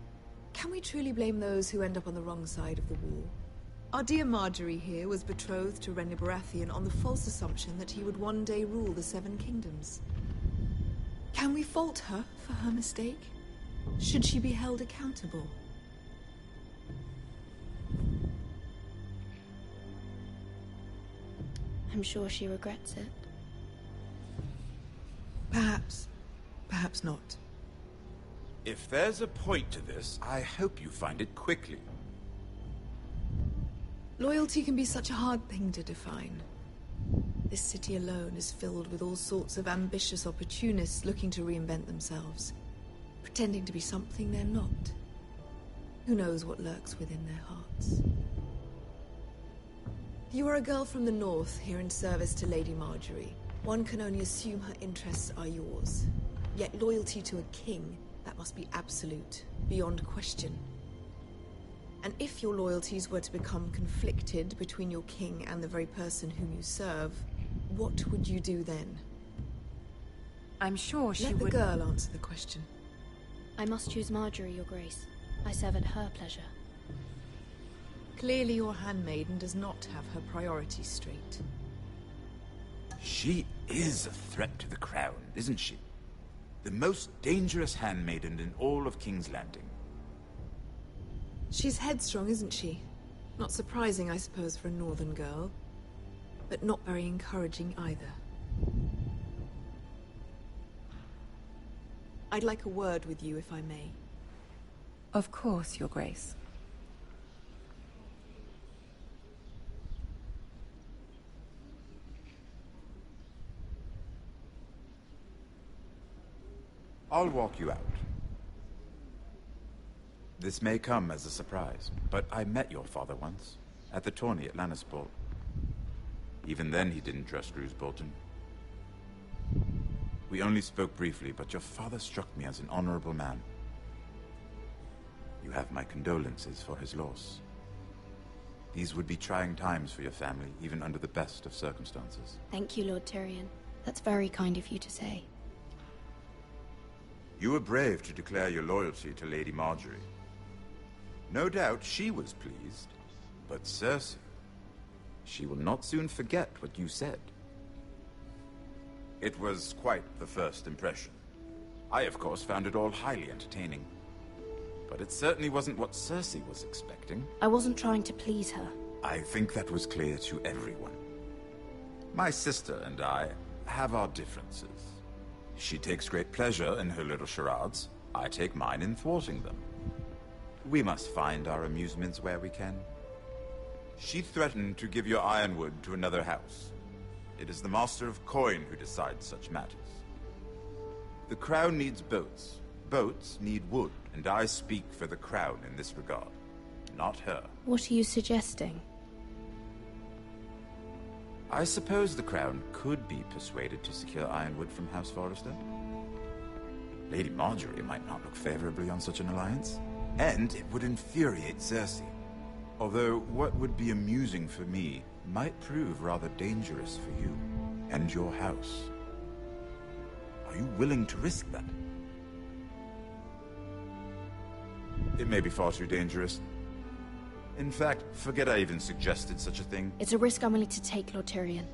Can we truly blame those who end up on the wrong side of the war? Our dear Marjorie here was betrothed to Renly Baratheon on the false assumption that he would one day rule the Seven Kingdoms. Can we fault her for her mistake? Should she be held accountable? I'm sure she regrets it. Perhaps. Perhaps not. If there's a point to this, I hope you find it quickly. Loyalty can be such a hard thing to define. This city alone is filled with all sorts of ambitious opportunists looking to reinvent themselves, pretending to be something they're not. Who knows what lurks within their hearts? You are a girl from the north, here in service to Lady Marjorie. One can only assume her interests are yours. Yet loyalty to a king, that must be absolute, beyond question. And if your loyalties were to become conflicted between your king and the very person whom you serve, what would you do then? I'm sure she would... would... Let the girl answer the question. I must choose Marjorie, Your Grace. I serve at her pleasure. Clearly your handmaiden does not have her priorities straight. She is a threat to the crown, isn't she? The most dangerous handmaiden in all of King's Landing. She's headstrong, isn't she? Not surprising, I suppose, for a northern girl, but not very encouraging either. I'd like a word with you, if I may. Of course, Your Grace. I'll walk you out. This may come as a surprise, but I met your father once, at the tourney at Lannisport. Even then he didn't trust Roose Bolton. We only spoke briefly, but your father struck me as an honorable man. You have my condolences for his loss. These would be trying times for your family, even under the best of circumstances. Thank you, Lord Tyrion. That's very kind of you to say. You were brave to declare your loyalty to Lady Margaery. No doubt she was pleased, but Cersei, she will not soon forget what you said. It was quite the first impression. I, of course, found it all highly entertaining. But it certainly wasn't what Cersei was expecting. I wasn't trying to please her. I think that was clear to everyone. My sister and I have our differences. She takes great pleasure in her little charades. I take mine in thwarting them. We must find our amusements where we can. She threatened to give your ironwood to another house. It is the Master of Coin who decides such matters. The Crown needs boats. Boats need wood, and I speak for the Crown in this regard, not her. What are you suggesting? I suppose the Crown could be persuaded to secure ironwood from House Forrester. Lady Margaery might not look favorably on such an alliance, and it would infuriate Cersei. Although what would be amusing for me might prove rather dangerous for you and your house. Are you willing to risk that? It may be far too dangerous. In fact, forget I even suggested such a thing. It's a risk I'm willing to take, Lord Tyrion.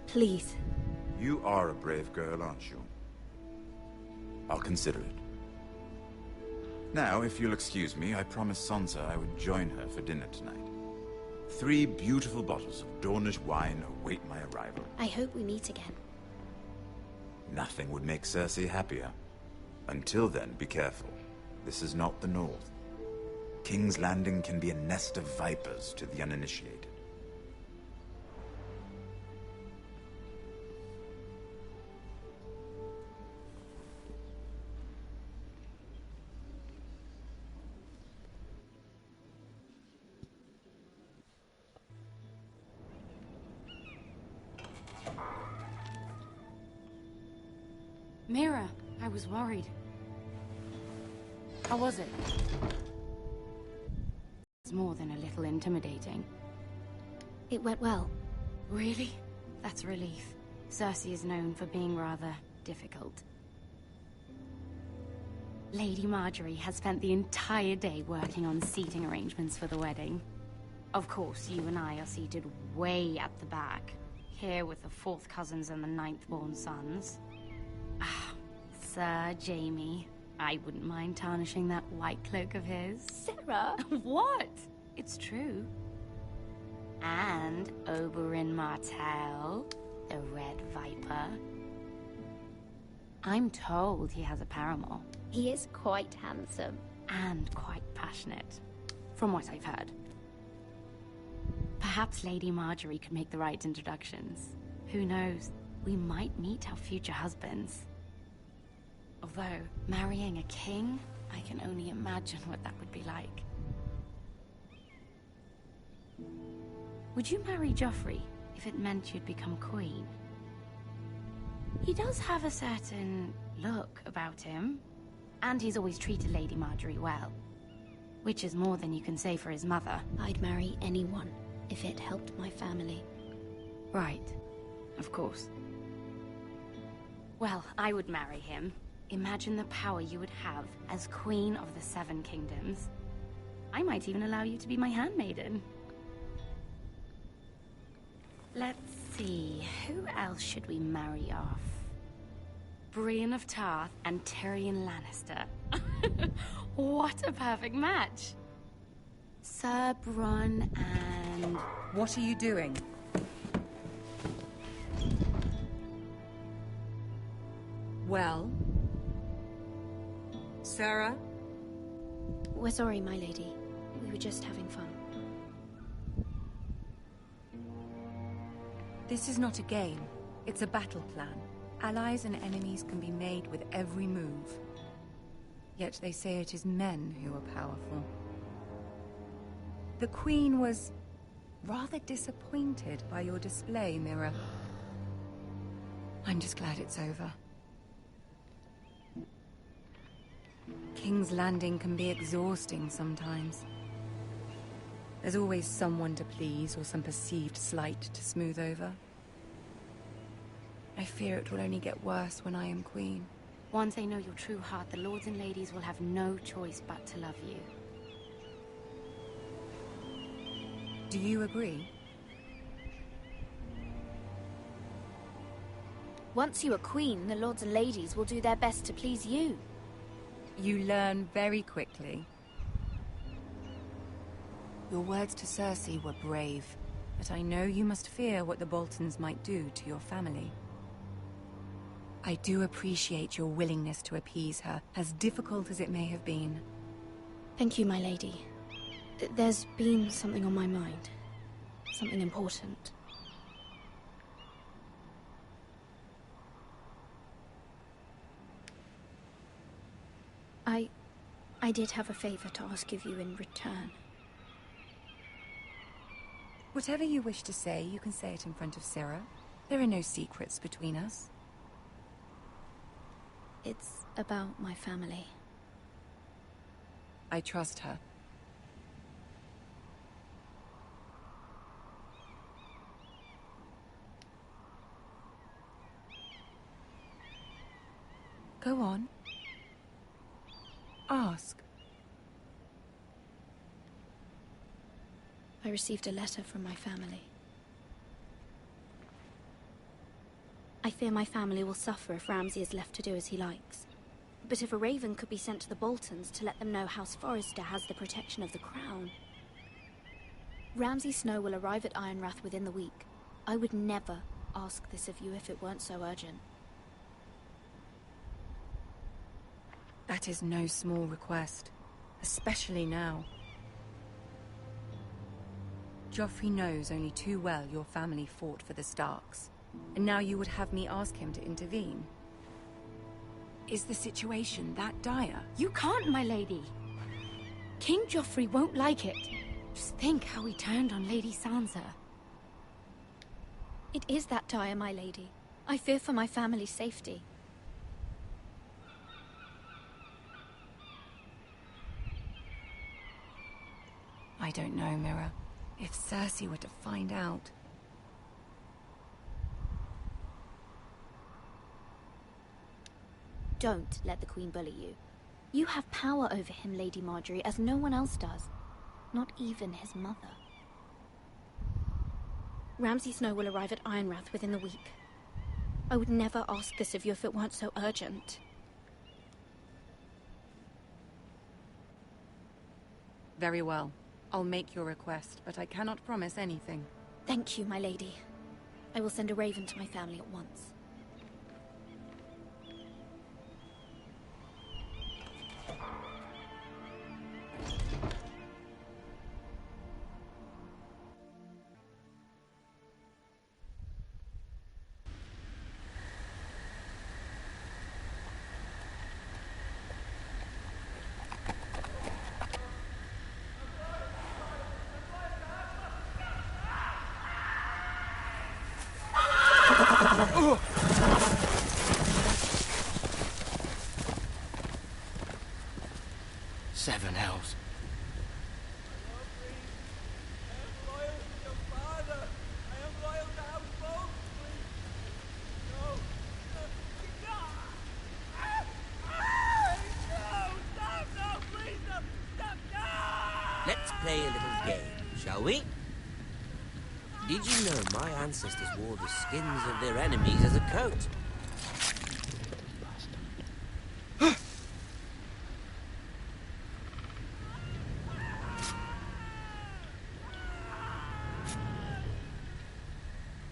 Please. You are a brave girl, aren't you? I'll consider it. Now, if you'll excuse me, I promised Sansa I would join her for dinner tonight. 3 beautiful bottles of Dornish wine await my arrival. I hope we meet again. Nothing would make Cersei happier. Until then, be careful. This is not the North. King's Landing can be a nest of vipers to the uninitiated. Mira, I was worried. How was it? It's more than a little intimidating. It went well. Really? That's a relief. Cersei is known for being rather difficult. Lady Margaery has spent the entire day working on seating arrangements for the wedding. Of course, you and I are seated way at the back, here with the 4th cousins and the 9th-born sons. Ah, Sir Jaime. I wouldn't mind tarnishing that white cloak of his. Sarah! What? It's true. And Oberyn Martell, the Red Viper. I'm told he has a paramour. He is quite handsome. And quite passionate, from what I've heard. Perhaps Lady Margaery could make the right introductions. Who knows? We might meet our future husbands. Although, marrying a king, I can only imagine what that would be like. Would you marry Joffrey if it meant you'd become queen? He does have a certain look about him, and he's always treated Lady Margaery well. Which is more than you can say for his mother. I'd marry anyone if it helped my family. Right. Of course. Well, I would marry him. Imagine the power you would have as Queen of the 7 Kingdoms. I might even allow you to be my handmaiden. Let's see, who else should we marry off? Brienne of Tarth and Tyrion Lannister. What a perfect match! Sir Bronn and... What are you doing? Well? Sarah? We're sorry, my lady. We were just having fun. This is not a game. It's a battle plan. Allies and enemies can be made with every move. Yet they say it is men who are powerful. The Queen was rather disappointed by your display, Mira. I'm just glad it's over. King's Landing can be exhausting sometimes. There's always someone to please or some perceived slight to smooth over. I fear it will only get worse when I am queen. Once they know your true heart, the lords and ladies will have no choice but to love you. Do you agree? Once you are queen, the lords and ladies will do their best to please you. You learn very quickly. Your words to Cersei were brave, but I know you must fear what the Boltons might do to your family. I do appreciate your willingness to appease her, as difficult as it may have been. Thank you, my lady. There's been something on my mind. Something important. I did have a favor to ask of you in return. Whatever you wish to say, you can say it in front of Sarah. There are no secrets between us. It's about my family. I trust her. Go on. Ask. I received a letter from my family. I fear my family will suffer if Ramsay is left to do as he likes. But if a raven could be sent to the Boltons to let them know House Forrester has the protection of the crown. Ramsay Snow will arrive at Ironrath within the week. I would never ask this of you if it weren't so urgent. That is no small request, especially now. Joffrey knows only too well your family fought for the Starks, and now you would have me ask him to intervene. Is the situation that dire? You can't, my lady. King Joffrey won't like it. Just think how he turned on Lady Sansa. It is that dire, my lady. I fear for my family's safety. I don't know, Mira. If Cersei were to find out... Don't let the Queen bully you. You have power over him, Lady Marjorie, as no one else does. Not even his mother. Ramsay Snow will arrive at Ironrath within the week. I would never ask this of you if it weren't so urgent. Very well. I'll make your request, but I cannot promise anything. Thank you, my lady. I will send a raven to my family at once. Seven hells. Let's play a little game, shall we? Did you know my ancestors wore the skins of their enemies as a coat?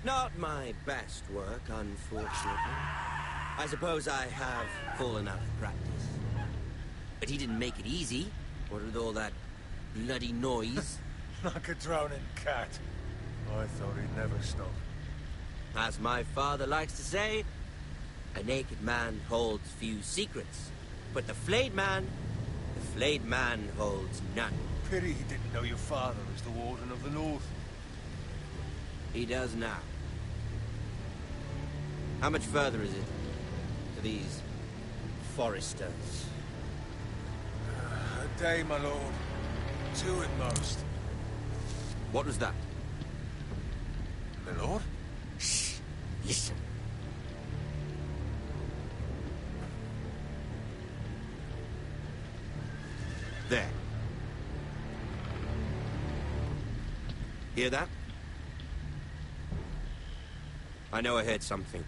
Not my best work, unfortunately. I suppose I have fallen out of practice. But he didn't make it easy, what with all that bloody noise. Like a drowning cat. I thought he'd never stop. As my father likes to say, a naked man holds few secrets. But the flayed man holds none. Pity he didn't know your father was the Warden of the North. He does now. How much further is it to these Forresters? A day, my lord. 2 at most. What was that? My lord? Shh! Listen. There. Hear that? I know I heard something.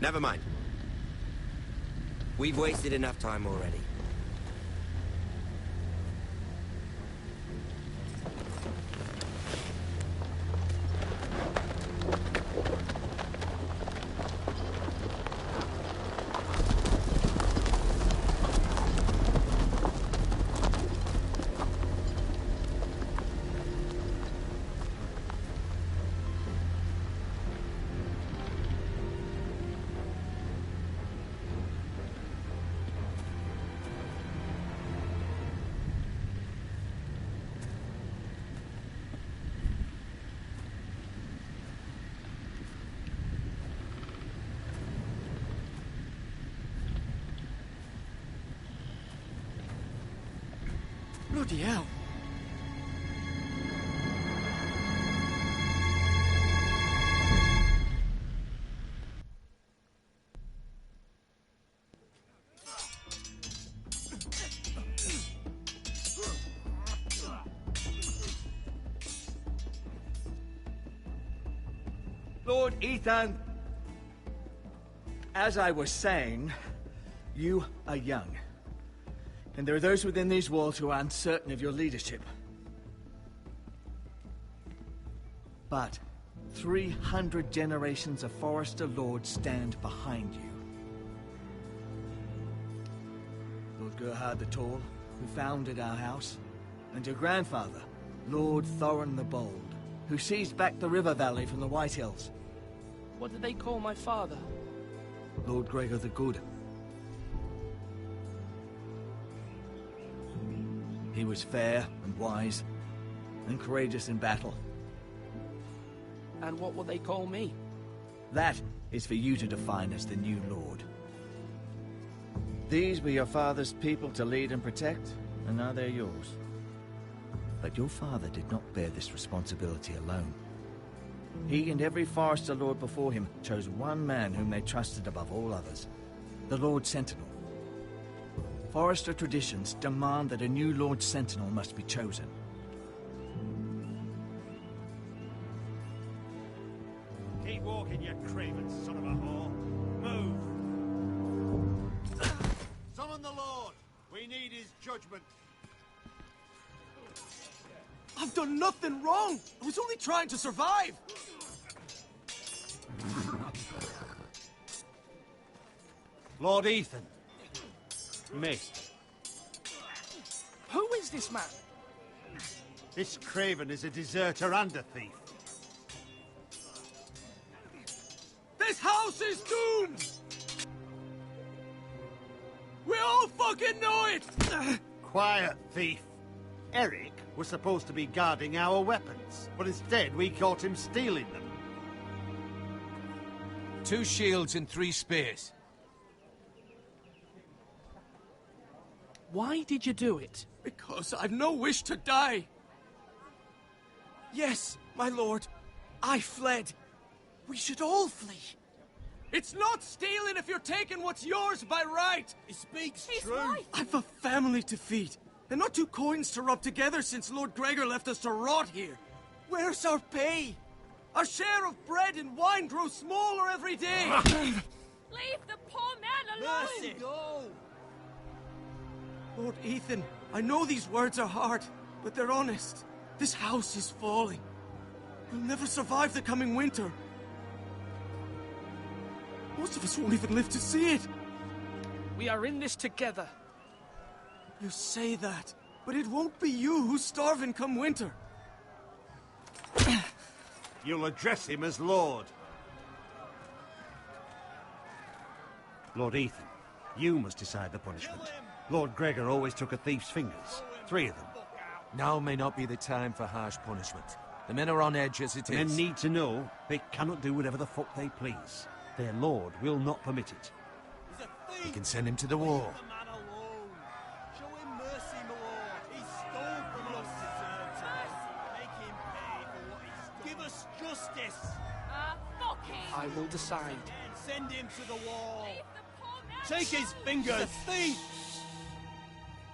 Never mind. We've wasted enough time already. Bloody hell. Lord Ethan, as I was saying, you are young. And there are those within these walls who are uncertain of your leadership. But 300 generations of Forrester lords stand behind you. Lord Gerhard the Tall, who founded our house, and your grandfather, Lord Thorin the Bold, who seized back the river valley from the White Hills. What did they call my father? Lord Gregor the Good. He was fair and wise, and courageous in battle. And what will they call me? That is for you to define as the new lord. These were your father's people to lead and protect, and now they're yours. But your father did not bear this responsibility alone. He and every Forrester lord before him chose one man whom they trusted above all others, the Lord Sentinel. Forrester traditions demand that a new Lord Sentinel must be chosen. Keep walking, you craven son of a whore. Move! Summon the Lord! We need his judgment. I've done nothing wrong! I was only trying to survive! Lord Ethan. Missed. Who is this man? This craven is a deserter and a thief. This house is doomed! We all fucking know it! Quiet, thief. Eric was supposed to be guarding our weapons, but instead we caught him stealing them. 2 shields and 3 spears. Why did you do it? Because I've no wish to die. Yes, my lord. I fled. We should all flee. It's not stealing if you're taking what's yours by right. He speaks He's true. right. I've a family to feed, and not 2 coins to rub together since Lord Gregor left us to rot here. Where's our pay? Our share of bread and wine grows smaller every day. Leave the poor man alone! Mercy! Go! Lord Ethan, I know these words are hard, but they're honest. This house is falling. We'll never survive the coming winter. Most of us won't even live to see it. We are in this together. You say that, but it won't be you who's starving come winter. You'll address him as Lord. Lord Ethan, you must decide the punishment. Lord Gregor always took a thief's fingers. 3 of them. Now may not be the time for harsh punishment. The men are on edge as it is. Men need to know they cannot do whatever the fuck they please. Their lord will not permit it. We can send him to the war. Show him mercy, my lord. He stole from us. Make him pay for what he stole. Give us justice. Fuck him! I will decide. Send him to the wall. Take his fingers. He's a thief.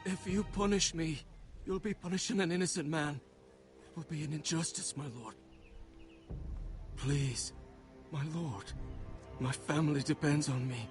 If you punish me, you'll be punishing an innocent man. It will be an injustice, my lord. Please, my lord. My family depends on me.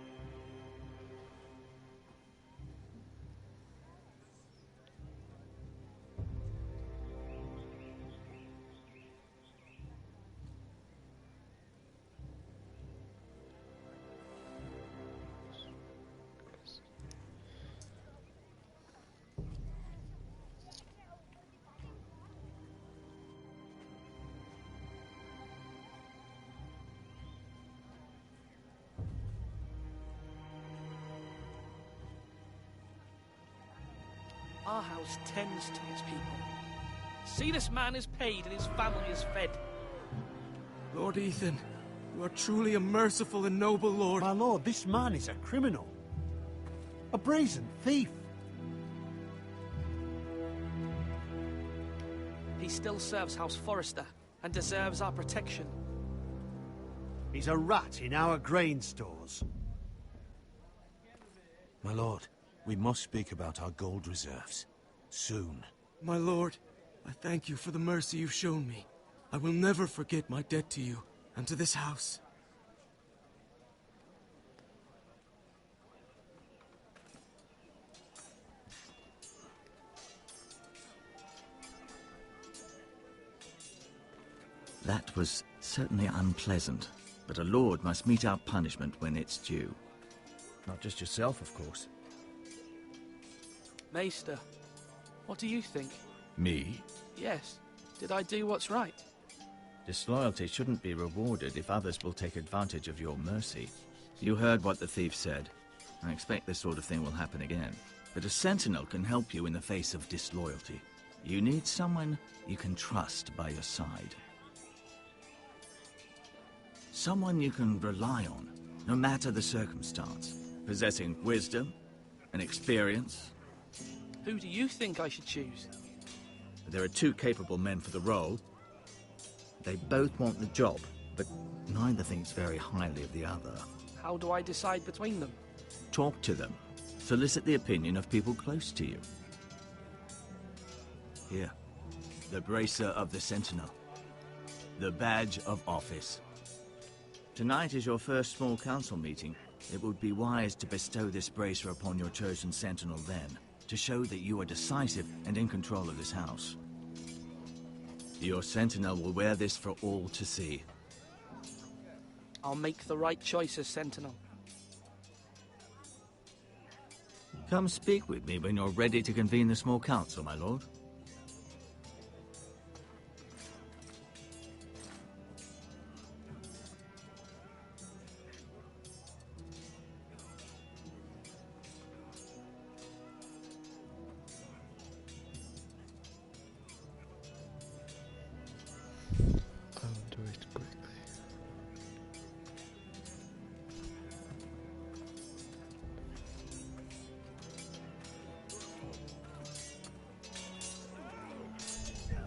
Our house tends to its people. See, this man is paid and his family is fed. Lord Ethan, you are truly a merciful and noble lord. My lord, this man is a criminal. A brazen thief. He still serves House Forrester and deserves our protection. He's a rat in our grain stores. My lord, we must speak about our gold reserves. Soon. My lord, I thank you for the mercy you've shown me. I will never forget my debt to you and to this house. That was certainly unpleasant, but a lord must mete out punishment when it's due. Not just yourself, of course. Maester, what do you think? Me? Yes. Did I do what's right? Disloyalty shouldn't be rewarded if others will take advantage of your mercy. You heard what the thief said. I expect this sort of thing will happen again. But a sentinel can help you in the face of disloyalty. You need someone you can trust by your side. Someone you can rely on, no matter the circumstance. Possessing wisdom and experience. Who do you think I should choose? There are 2 capable men for the role. They both want the job, but neither thinks very highly of the other. How do I decide between them? Talk to them. Solicit the opinion of people close to you. Here, the Bracer of the Sentinel. The badge of office. Tonight is your first small council meeting. It would be wise to bestow this bracer upon your chosen sentinel then, to show that you are decisive and in control of this house. Your sentinel will wear this for all to see. I'll make the right choice as sentinel. Come speak with me when you're ready to convene the small council, my lord.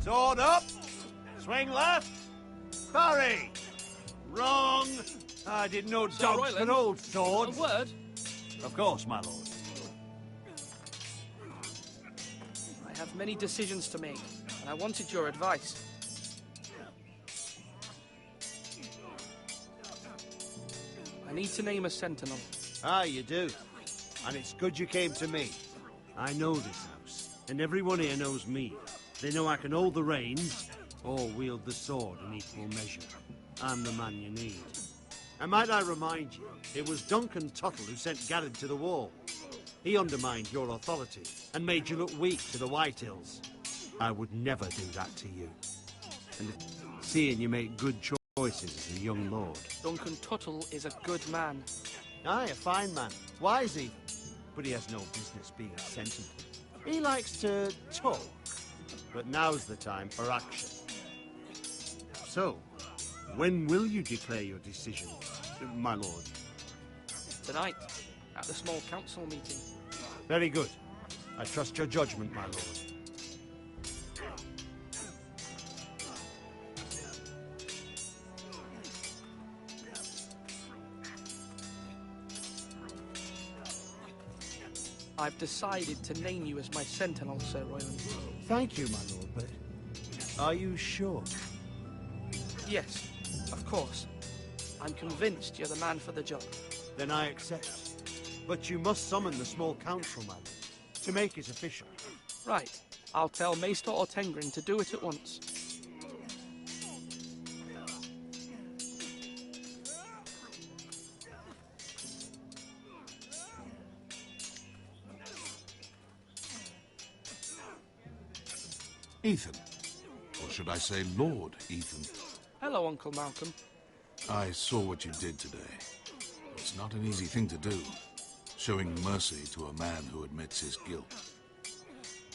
Sword up! Swing left! Parry! Wrong! I didn't know Sir dogs Royland, could hold swords. A word? Of course, my lord. I have many decisions to make, and I wanted your advice. I need to name a sentinel. Ah, you do. And it's good you came to me. I know this house, and everyone here knows me. They know I can hold the reins, or wield the sword in equal measure. I'm the man you need. And might I remind you, it was Duncan Tuttle who sent Garrett to the wall. He undermined your authority, and made you look weak to the Whitehills. I would never do that to you. And seeing you make good choices as a young lord. Duncan Tuttle is a good man. Aye, a fine man. Wise even. But he has no business being a sentinel. He likes to talk, but now's the time for action. So, when will you declare your decision, my lord? Tonight, at the small council meeting. Very good. I trust your judgment, my lord. I've decided to name you as my sentinel, Sir Royland. Thank you, my lord, but are you sure? Yes, of course. I'm convinced you're the man for the job. Then I accept. But you must summon the small council, my lord, to make it official. Right. I'll tell Maester Ortengrin to do it at once. Ethan. Or should I say Lord Ethan? Hello, Uncle Malcolm. I saw what you did today. It's not an easy thing to do, showing mercy to a man who admits his guilt.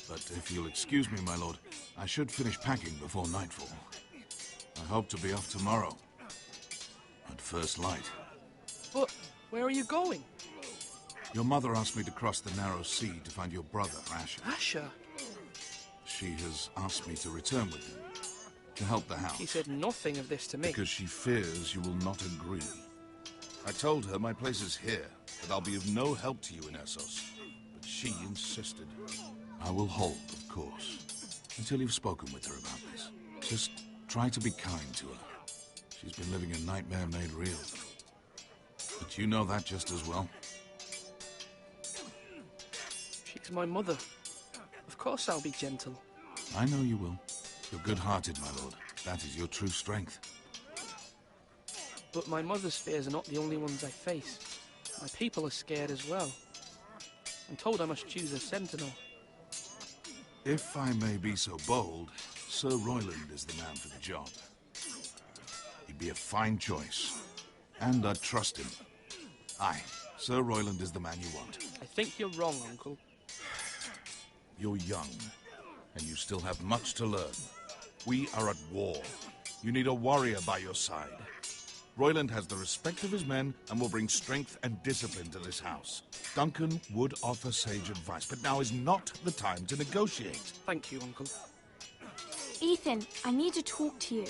But if you'll excuse me, my lord, I should finish packing before nightfall. I hope to be off tomorrow, at first light. But where are you going? Your mother asked me to cross the narrow sea to find your brother, Asher. Asher? She has asked me to return with him, to help the house. He said nothing of this to me. Because she fears you will not agree. I told her my place is here, that I'll be of no help to you in Essos. But she insisted. I will hold, of course, until you've spoken with her about this. Just try to be kind to her. She's been living a nightmare made real. But you know that just as well. She's my mother. Of course I'll be gentle. I know you will. You're good-hearted, my lord. That is your true strength. But my mother's fears are not the only ones I face. My people are scared as well. I'm told I must choose a sentinel. If I may be so bold, Sir Royland is the man for the job. He'd be a fine choice. And I'd trust him. Aye, Sir Royland is the man you want. I think you're wrong, Uncle. You're young, and you still have much to learn. We are at war. You need a warrior by your side. Royland has the respect of his men and will bring strength and discipline to this house. Duncan would offer sage advice, but now is not the time to negotiate. Thank you, Uncle. Ethan, I need to talk to you.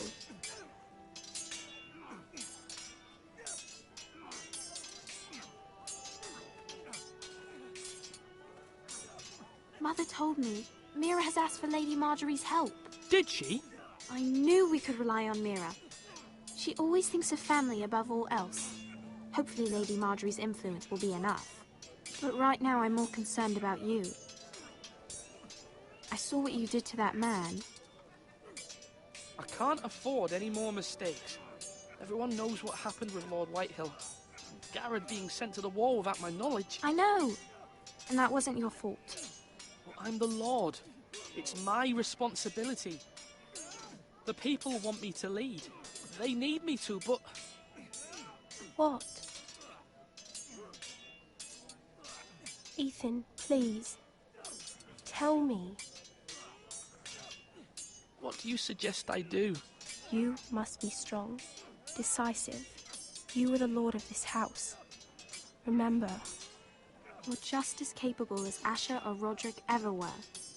Mother told me Mira has asked for Lady Marjorie's help. Did she? I knew we could rely on Mira. She always thinks of family above all else. Hopefully Lady Marjorie's influence will be enough. But right now I'm more concerned about you. I saw what you did to that man. I can't afford any more mistakes. Everyone knows what happened with Lord Whitehill. Garrett being sent to the war without my knowledge. I know. And that wasn't your fault. Well, I'm the Lord. It's my responsibility. The people want me to lead. They need me to, but... What? Ethan, please. Tell me. What do you suggest I do? You must be strong, decisive. You are the lord of this house. Remember, you're just as capable as Asher or Roderick ever were.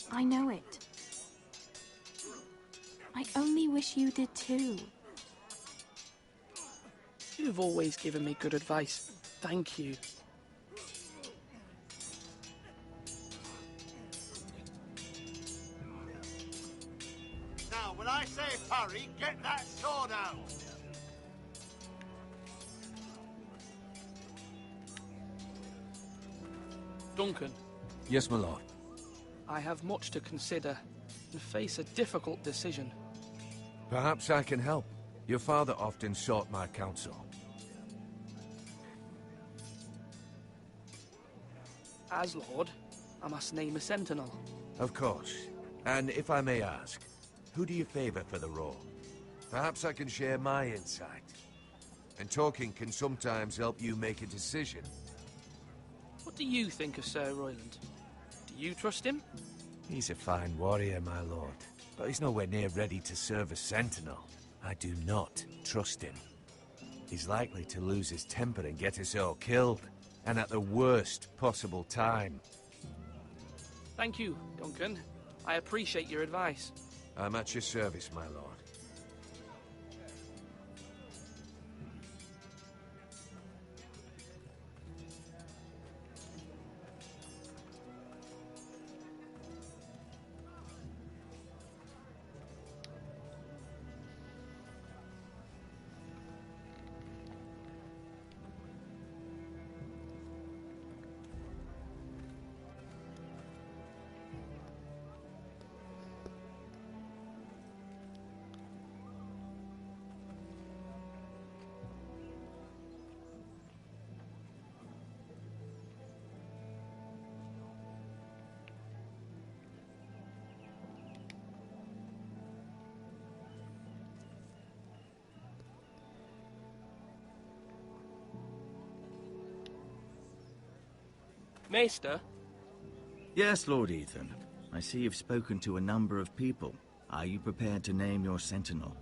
I know it. I only wish you did too. You've always given me good advice. Thank you. Now, when I say hurry, get that sword out! Duncan. Yes, my lord. I have much to consider and face a difficult decision. Perhaps I can help. Your father often sought my counsel. As Lord, I must name a sentinel. Of course. And if I may ask, who do you favor for the role? Perhaps I can share my insight. And talking can sometimes help you make a decision. What do you think of Sir Royland? Do you trust him? He's a fine warrior, my lord. But he's nowhere near ready to serve as sentinel. I do not trust him. He's likely to lose his temper and get us all killed. And at the worst possible time. Thank you, Duncan. I appreciate your advice. I'm at your service, my lord. Maester? Yes, Lord Ethan. I see you've spoken to a number of people. Are you prepared to name your sentinel?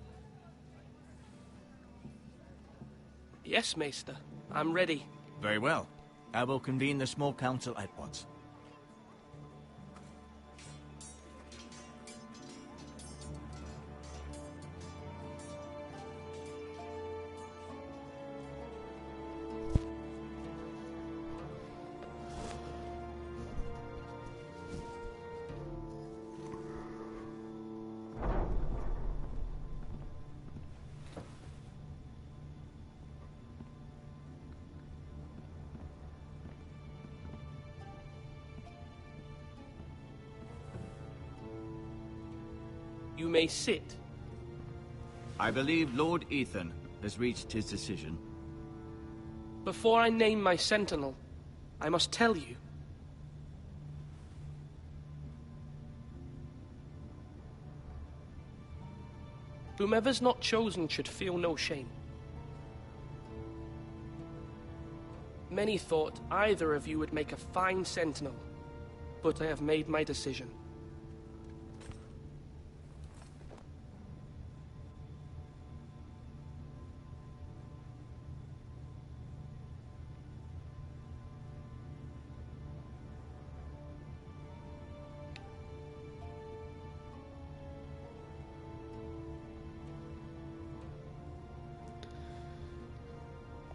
Yes, Maester. I'm ready. Very well. I will convene the small council at once. You may sit. I believe Lord Ethan has reached his decision. Before I name my sentinel, I must tell you. Whomever's not chosen should feel no shame. Many thought either of you would make a fine sentinel, but I have made my decision.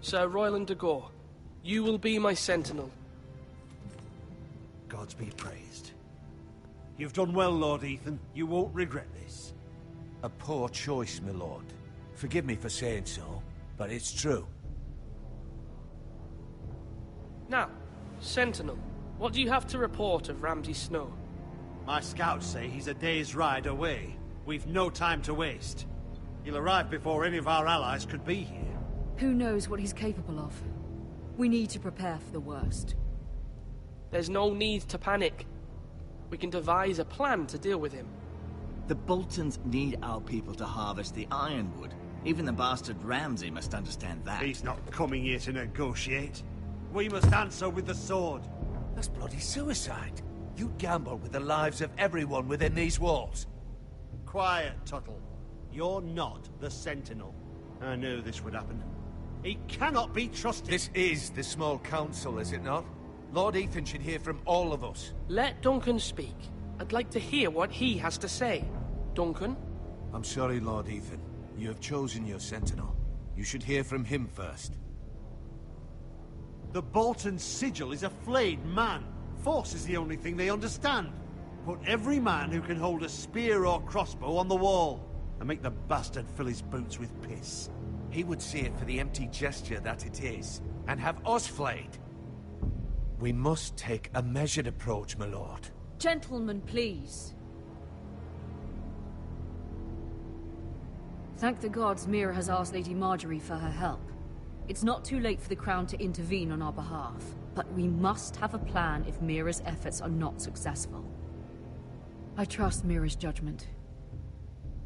Sir Royland de Gore, you will be my sentinel. Gods be praised. You've done well, Lord Ethan. You won't regret this. A poor choice, my lord. Forgive me for saying so, but it's true. Now, sentinel, what do you have to report of Ramsay Snow? My scouts say he's a day's ride away. We've no time to waste. He'll arrive before any of our allies could be here. Who knows what he's capable of? We need to prepare for the worst. There's no need to panic. We can devise a plan to deal with him. The Boltons need our people to harvest the ironwood. Even the bastard Ramsay must understand that. He's not coming here to negotiate. We must answer with the sword. That's bloody suicide. You gamble with the lives of everyone within these walls. Quiet, Tuttle. You're not the Sentinel. I knew this would happen. He cannot be trusted. This is the small council, is it not? Lord Ethan should hear from all of us. Let Duncan speak. I'd like to hear what he has to say. Duncan? I'm sorry, Lord Ethan. You have chosen your sentinel. You should hear from him first. The Bolton sigil is a flayed man. Force is the only thing they understand. Put every man who can hold a spear or crossbow on the wall, and make the bastard fill his boots with piss. He would see it for the empty gesture that it is, and have us flayed. We must take a measured approach, my lord. Gentlemen, please. Thank the gods Mira has asked Lady Marjorie for her help. It's not too late for the Crown to intervene on our behalf, but we must have a plan if Mira's efforts are not successful. I trust Mira's judgment.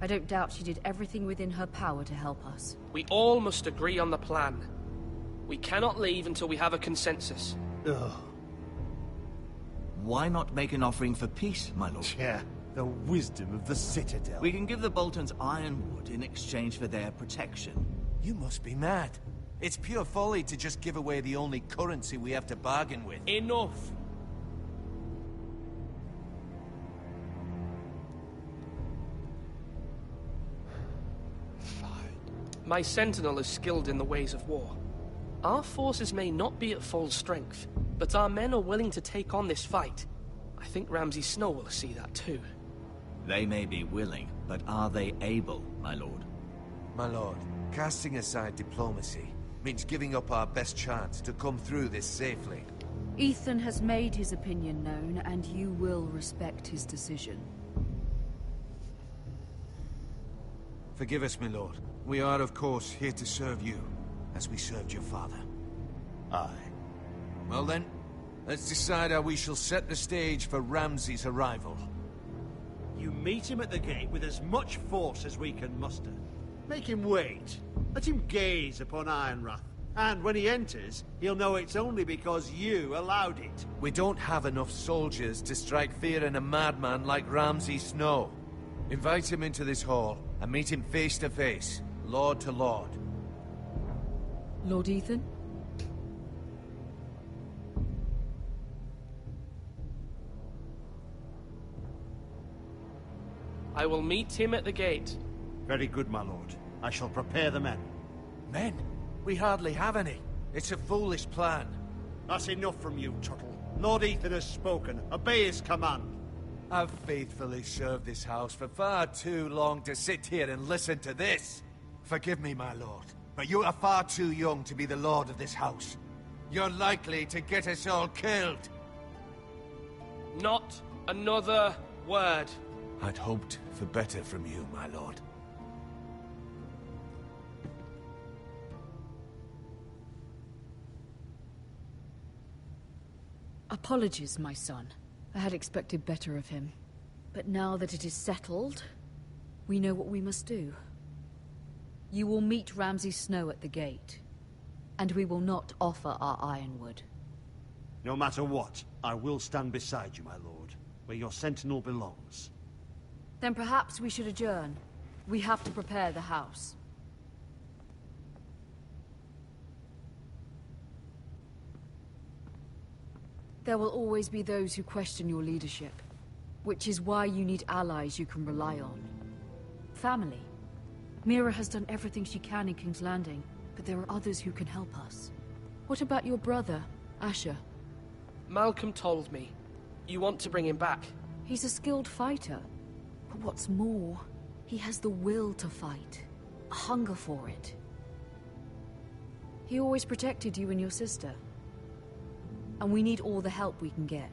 I don't doubt she did everything within her power to help us. We all must agree on the plan. We cannot leave until we have a consensus. Ugh. Why not make an offering for peace, my lord? Yeah, the wisdom of the Citadel. We can give the Boltons ironwood in exchange for their protection. You must be mad. It's pure folly to just give away the only currency we have to bargain with. Enough! My sentinel is skilled in the ways of war. Our forces may not be at full strength, but our men are willing to take on this fight. I think Ramsay Snow will see that too. They may be willing, but are they able, my lord? My lord, casting aside diplomacy means giving up our best chance to come through this safely. Ethan has made his opinion known, and you will respect his decision. Forgive us, my lord. We are, of course, here to serve you, as we served your father. Aye. Well then, let's decide how we shall set the stage for Ramsay's arrival. You meet him at the gate with as much force as we can muster. Make him wait. Let him gaze upon Ironrath. And when he enters, he'll know it's only because you allowed it. We don't have enough soldiers to strike fear in a madman like Ramsay Snow. Invite him into this hall, and meet him face to face, lord to lord. Lord Ethan? I will meet him at the gate. Very good, my lord. I shall prepare the men. Men? We hardly have any. It's a foolish plan. That's enough from you, Tuttle. Lord Ethan has spoken. Obey his command. I've faithfully served this house for far too long to sit here and listen to this. Forgive me, my lord, but you are far too young to be the lord of this house. You're likely to get us all killed. Not another word. I'd hoped for better from you, my lord. Apologies, my son. I had expected better of him. But now that it is settled, we know what we must do. You will meet Ramsay Snow at the gate, and we will not offer our ironwood. No matter what, I will stand beside you, my lord, where your sentinel belongs. Then perhaps we should adjourn. We have to prepare the house. There will always be those who question your leadership, which is why you need allies you can rely on. Family. Mira has done everything she can in King's Landing, but there are others who can help us. What about your brother, Asher? Malcolm told me. You want to bring him back? He's a skilled fighter. But what's more, he has the will to fight. A hunger for it. He always protected you and your sister. And we need all the help we can get.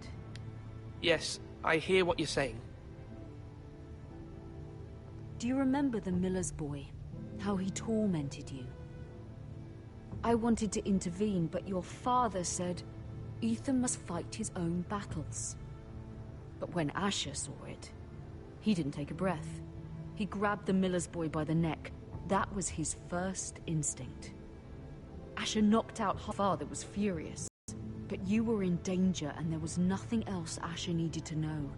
Yes, I hear what you're saying. Do you remember the miller's boy? How he tormented you? I wanted to intervene, but your father said Ethan must fight his own battles. But when Asher saw it, he didn't take a breath. He grabbed the miller's boy by the neck. That was his first instinct. Asher knocked out her father, was furious. But you were in danger, and there was nothing else Asher needed to know.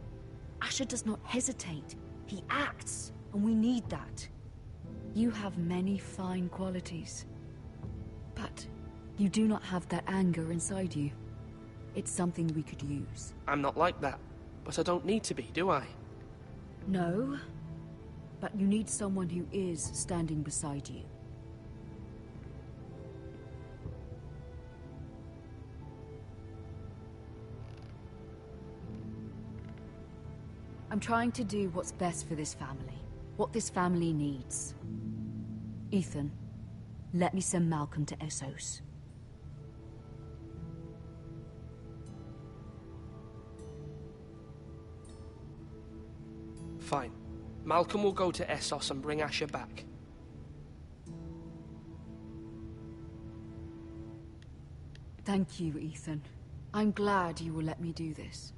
Asher does not hesitate. He acts, and we need that. You have many fine qualities. But you do not have that anger inside you. It's something we could use. I'm not like that, but I don't need to be, do I? No, but you need someone who is standing beside you. I'm trying to do what's best for this family. What this family needs. Ethan, let me send Malcolm to Essos. Fine. Malcolm will go to Essos and bring Asher back. Thank you, Ethan. I'm glad you will let me do this.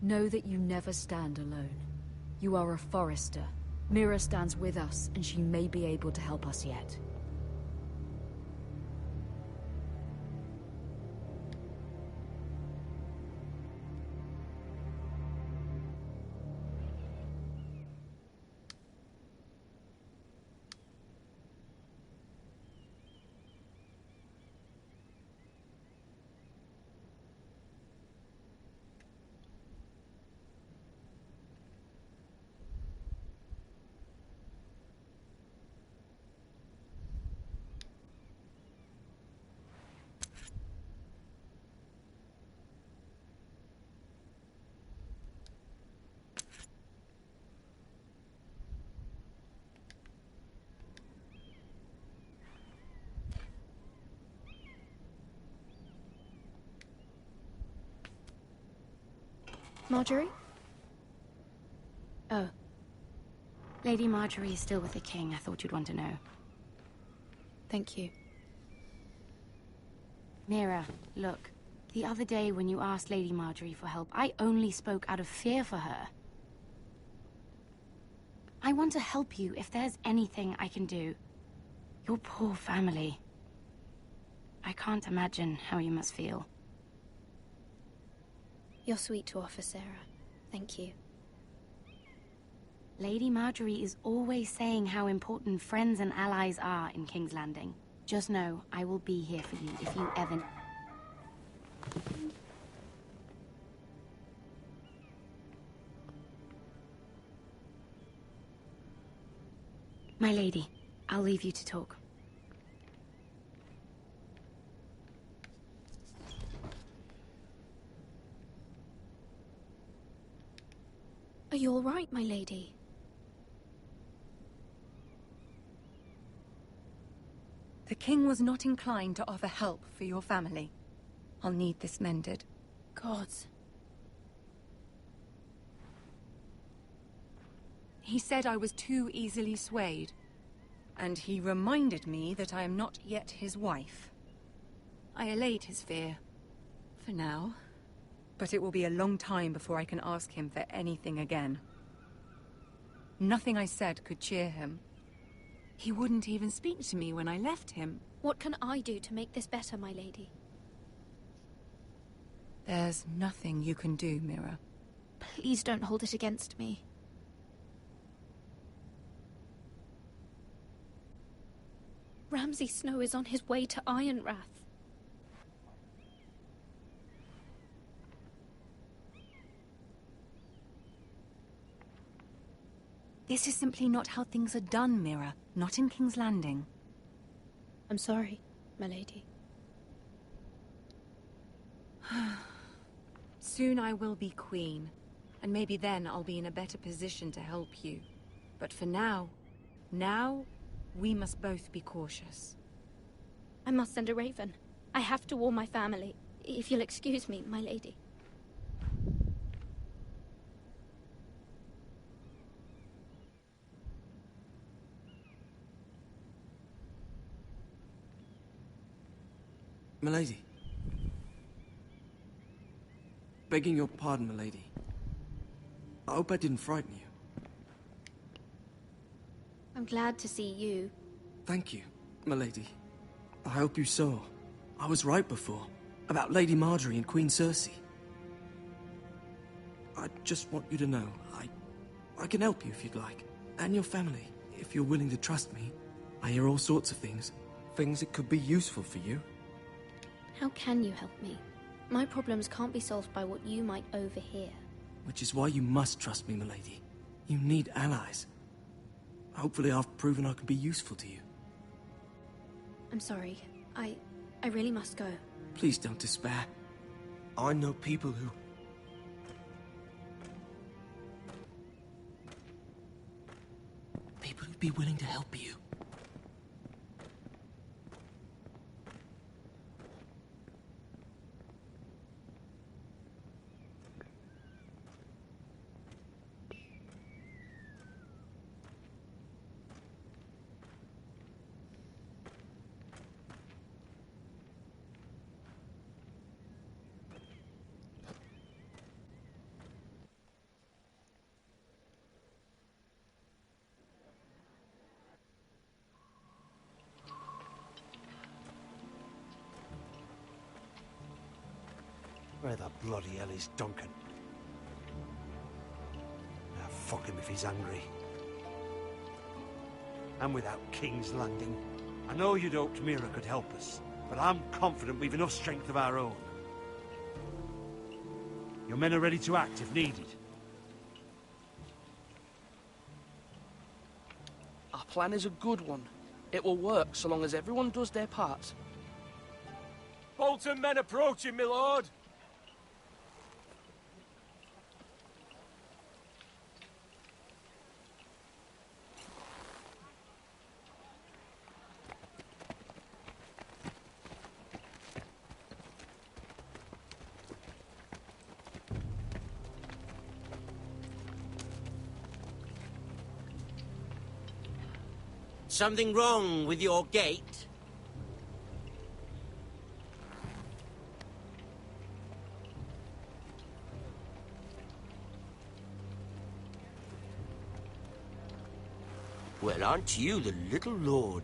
Know that you never stand alone. You are a Forrester. Mira stands with us, and she may be able to help us yet. Marjorie? Oh. Lady Marjorie is still with the king. I thought you'd want to know. Thank you. Mira, look. The other day when you asked Lady Marjorie for help, I only spoke out of fear for her. I want to help you if there's anything I can do. Your poor family. I can't imagine how you must feel. You're sweet to offer, Sarah. Thank you. Lady Marjorie is always saying how important friends and allies are in King's Landing. Just know, I will be here for you if you ever... My lady, I'll leave you to talk. Are you all right, my lady? The king was not inclined to offer help for your family. I'll need this mended. Gods. He said I was too easily swayed. And he reminded me that I am not yet his wife. I allayed his fear. For now. But it will be a long time before I can ask him for anything again. Nothing I said could cheer him. He wouldn't even speak to me when I left him. What can I do to make this better, my lady? There's nothing you can do, Mira. Please don't hold it against me. Ramsay Snow is on his way to Ironrath. This is simply not how things are done, Mira. Not in King's Landing. I'm sorry, my lady. Soon I will be queen, and maybe then I'll be in a better position to help you. But for now, we must both be cautious. I must send a raven. I have to warn my family. If you'll excuse me, my lady. Milady. Begging your pardon, milady. I hope I didn't frighten you. I'm glad to see you. Thank you, milady. I hope you saw. I was right before. About Lady Marjorie and Queen Cersei. I just want you to know, I can help you if you'd like. And your family, if you're willing to trust me. I hear all sorts of things. Things that could be useful for you. How can you help me? My problems can't be solved by what you might overhear. Which is why you must trust me, milady. You need allies. Hopefully I've proven I can be useful to you. I'm sorry. I really must go. Please don't despair. I know people who... People who'd be willing to help you. Where the bloody hell is Duncan? Now fuck him if he's angry. And without King's Landing. I know you'd hoped Mira could help us, but I'm confident we've enough strength of our own. Your men are ready to act if needed. Our plan is a good one. It will work so long as everyone does their part. Bolton men approaching, my lord! Something wrong with your gate? Well, aren't you the little lord?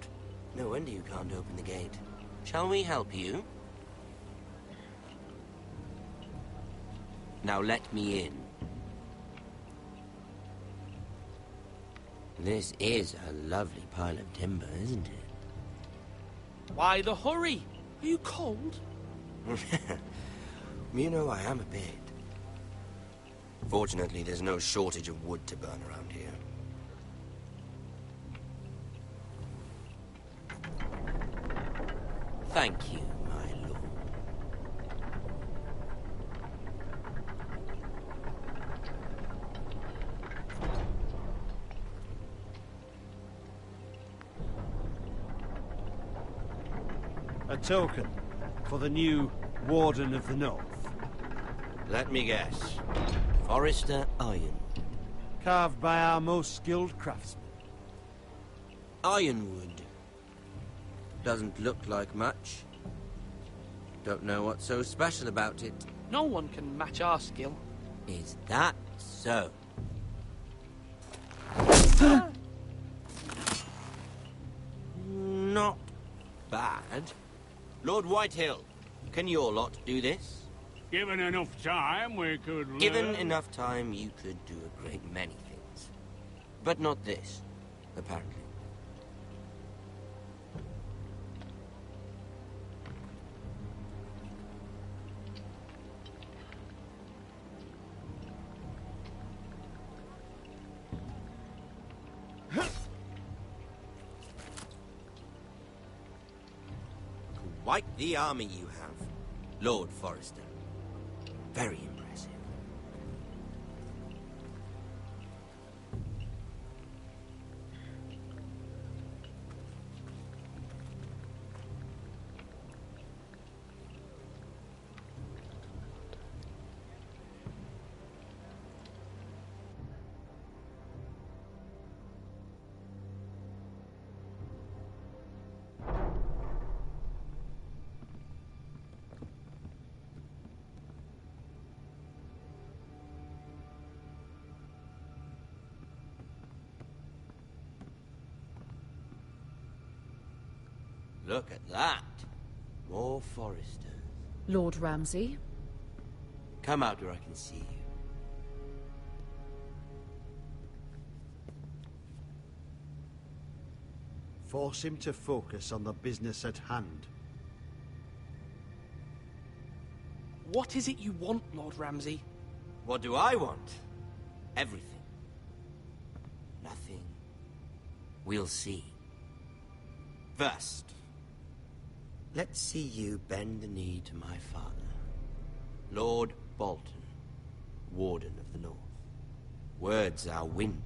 No wonder you can't open the gate. Shall we help you? Now let me in. This is a lovely pile of timber, isn't it? Why the hurry? Are you cold? You know, I am a bit. Fortunately, there's no shortage of wood to burn around here. Thank you, my lord. A token for the new Warden of the North. Let me guess. Forrester Iron. Carved by our most skilled craftsmen. Ironwood. Doesn't look like much. Don't know what's so special about it. No one can match our skill. Is that so? Not bad. Lord Whitehill, can your lot do this? Given enough time, we could learn. Given enough time, you could do a great many things. But not this, apparently. Quite the army you have, Lord Forrester. Very impressive. Look at that. More Forresters. Lord Ramsay? Come out where I can see you. Force him to focus on the business at hand. What is it you want, Lord Ramsay? What do I want? Everything. Nothing. We'll see. First, let's see you bend the knee to my father, Lord Bolton, Warden of the North. Words are wind.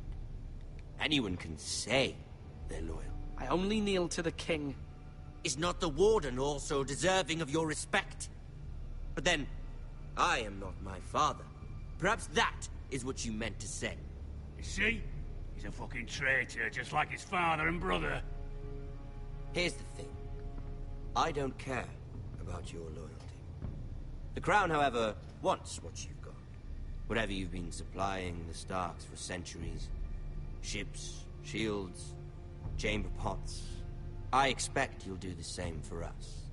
Anyone can say they're loyal. I only kneel to the king. Is not the Warden also deserving of your respect? But then, I am not my father. Perhaps that is what you meant to say. You see? He's a fucking traitor, just like his father and brother. Here's the thing. I don't care about your loyalty. The Crown, however, wants what you've got. Whatever you've been supplying the Starks for centuries. Ships, shields, chamber pots. I expect you'll do the same for us.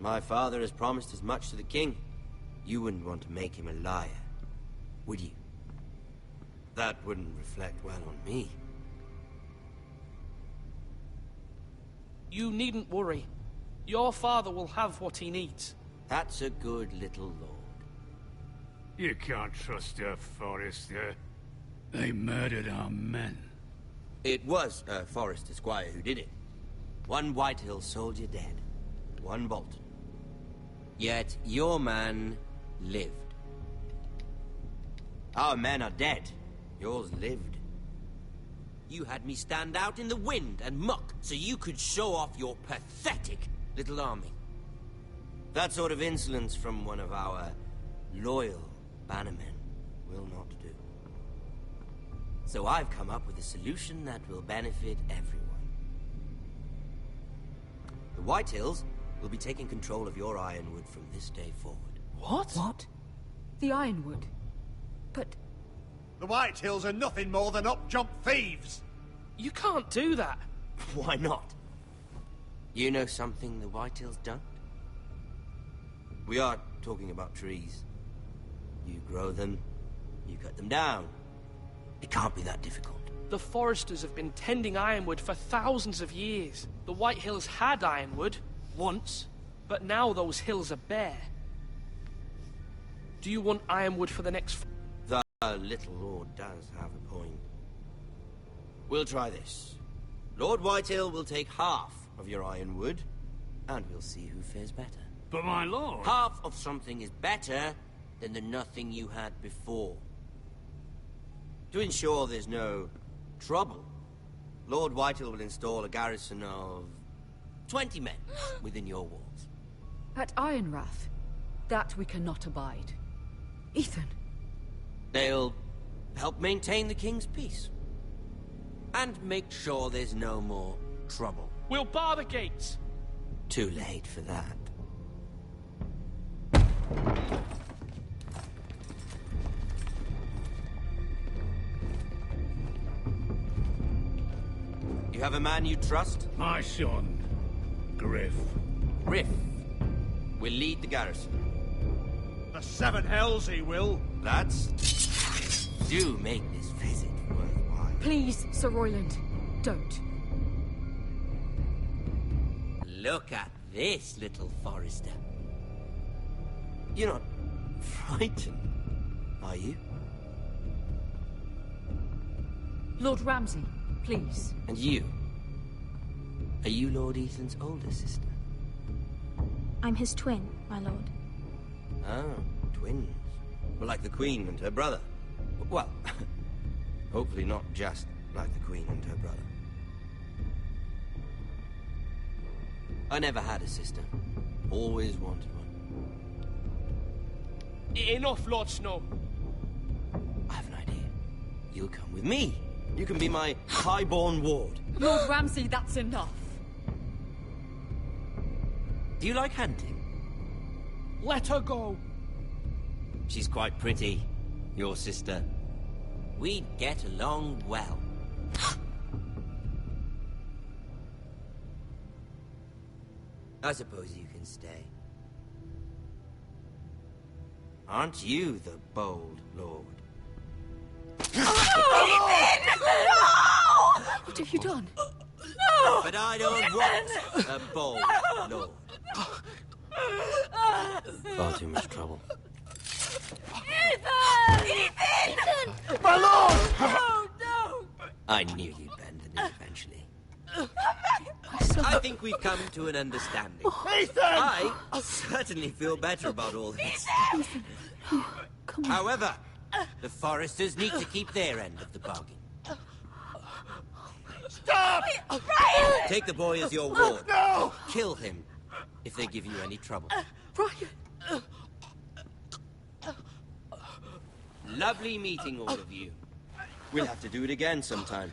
My father has promised as much to the king. You wouldn't want to make him a liar, would you? That wouldn't reflect well on me. You needn't worry. Your father will have what he needs. That's a good little lord. You can't trust her, Forrester. They murdered our men. It was Forrester Squire who did it. One Whitehill soldier dead. One Bolton. Yet your man lived. Our men are dead. Yours lived. You had me stand out in the wind and muck so you could show off your pathetic little army. That sort of insolence from one of our loyal bannermen will not do. So I've come up with a solution that will benefit everyone. The Whitehills will be taking control of your Ironwood from this day forward. What? What? The Ironwood? But... The Whitehills are nothing more than up-jump thieves! You can't do that! Why not? You know something the Whitehills don't? We are talking about trees. You grow them, you cut them down. It can't be that difficult. The Foresters have been tending Ironwood for thousands of years. The Whitehills had Ironwood, once, but now those hills are bare. Do you want Ironwood for the next... The little lord does have a point. We'll try this. Lord Whitehill will take half of your Ironwood, and we'll see who fares better. But my lord... Half of something is better than the nothing you had before. To ensure there's no trouble, Lord Whitehill will install a garrison of 20 men within your walls. At Ironrath? That we cannot abide. Ethan! They'll help maintain the king's peace. And make sure there's no more trouble. We'll bar the gates! Too late for that. You have a man you trust? My son, Griff. Griff will lead the garrison. The seven hells he will. Lads, do make this visit worthwhile. Please, Sir Royland, don't. Look at this, little Forrester. You're not frightened, are you? Lord Ramsay, please. And you? Are you Lord Ethan's older sister? I'm his twin, my lord. Oh, twins. Well, like the Queen and her brother. Well, hopefully not just like the Queen and her brother. I never had a sister. Always wanted one. Enough, Lord Snow. I have an idea. You'll come with me. You can be my highborn ward. Lord Ramsay, that's enough. Do you like hunting? Let her go. She's quite pretty, your sister. We'd get along well. I suppose you can stay. Aren't you the bold lord? What have you done? No! But I don't want a bold lord. Far too much trouble. Ethan! Ethan! My lord! Oh, no! I knew you'd bend the knee eventually. I think we've come to an understanding. Ethan! I certainly feel better about all this. Come on. However, the Foresters need to keep their end of the bargain. Stop! Brian! Take the boy as your ward. No! Kill him if they give you any trouble. Brian! Lovely meeting all of you. We'll have to do it again sometime.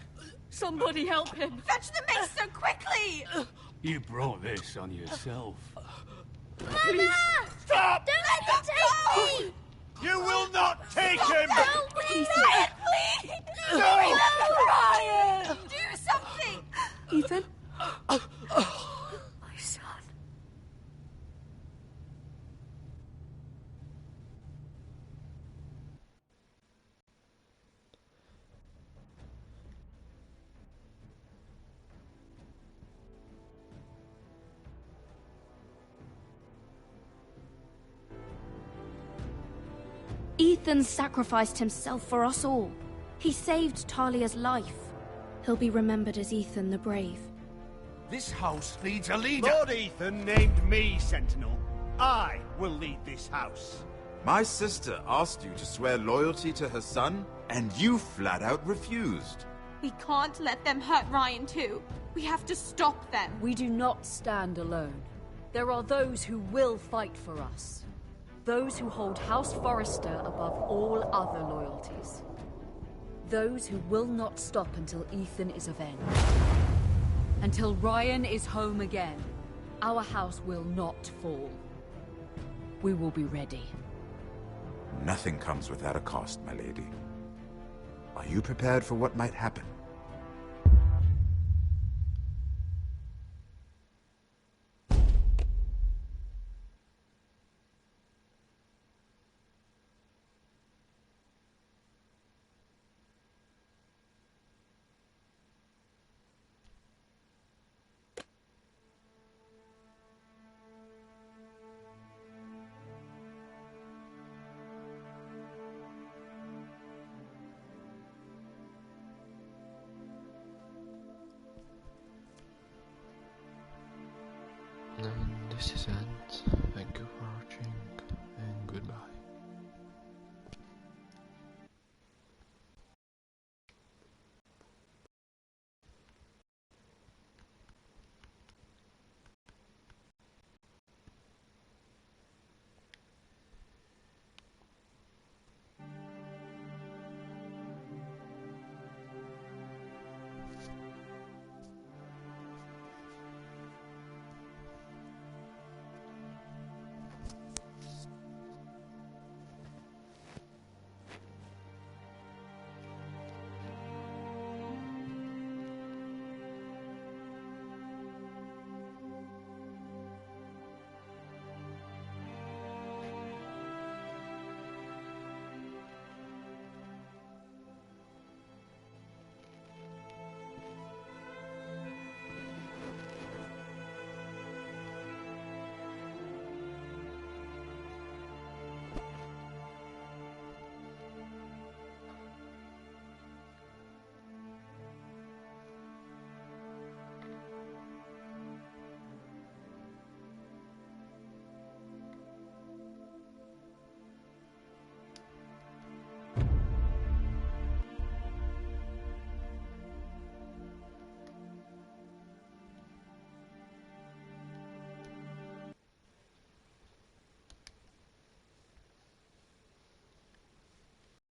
Somebody help him! Fetch the mace so quickly! You brought this on yourself. Mama! Stop! Don't let him take me! You will not take him! Help me! Brian, please! No! Brian! Do something! Ethan? My son. Ethan sacrificed himself for us all. He saved Talia's life. He'll be remembered as Ethan the Brave. This house needs a leader. Lord Ethan named me Sentinel. I will lead this house. My sister asked you to swear loyalty to her son, and you flat out refused. We can't let them hurt Ryan too. We have to stop them. We do not stand alone. There are those who will fight for us. Those who hold House Forrester above all other loyalties. Those who will not stop until Ethan is avenged. Until Ryan is home again, our house will not fall. We will be ready. Nothing comes without a cost, my lady. Are you prepared for what might happen? And this is ends.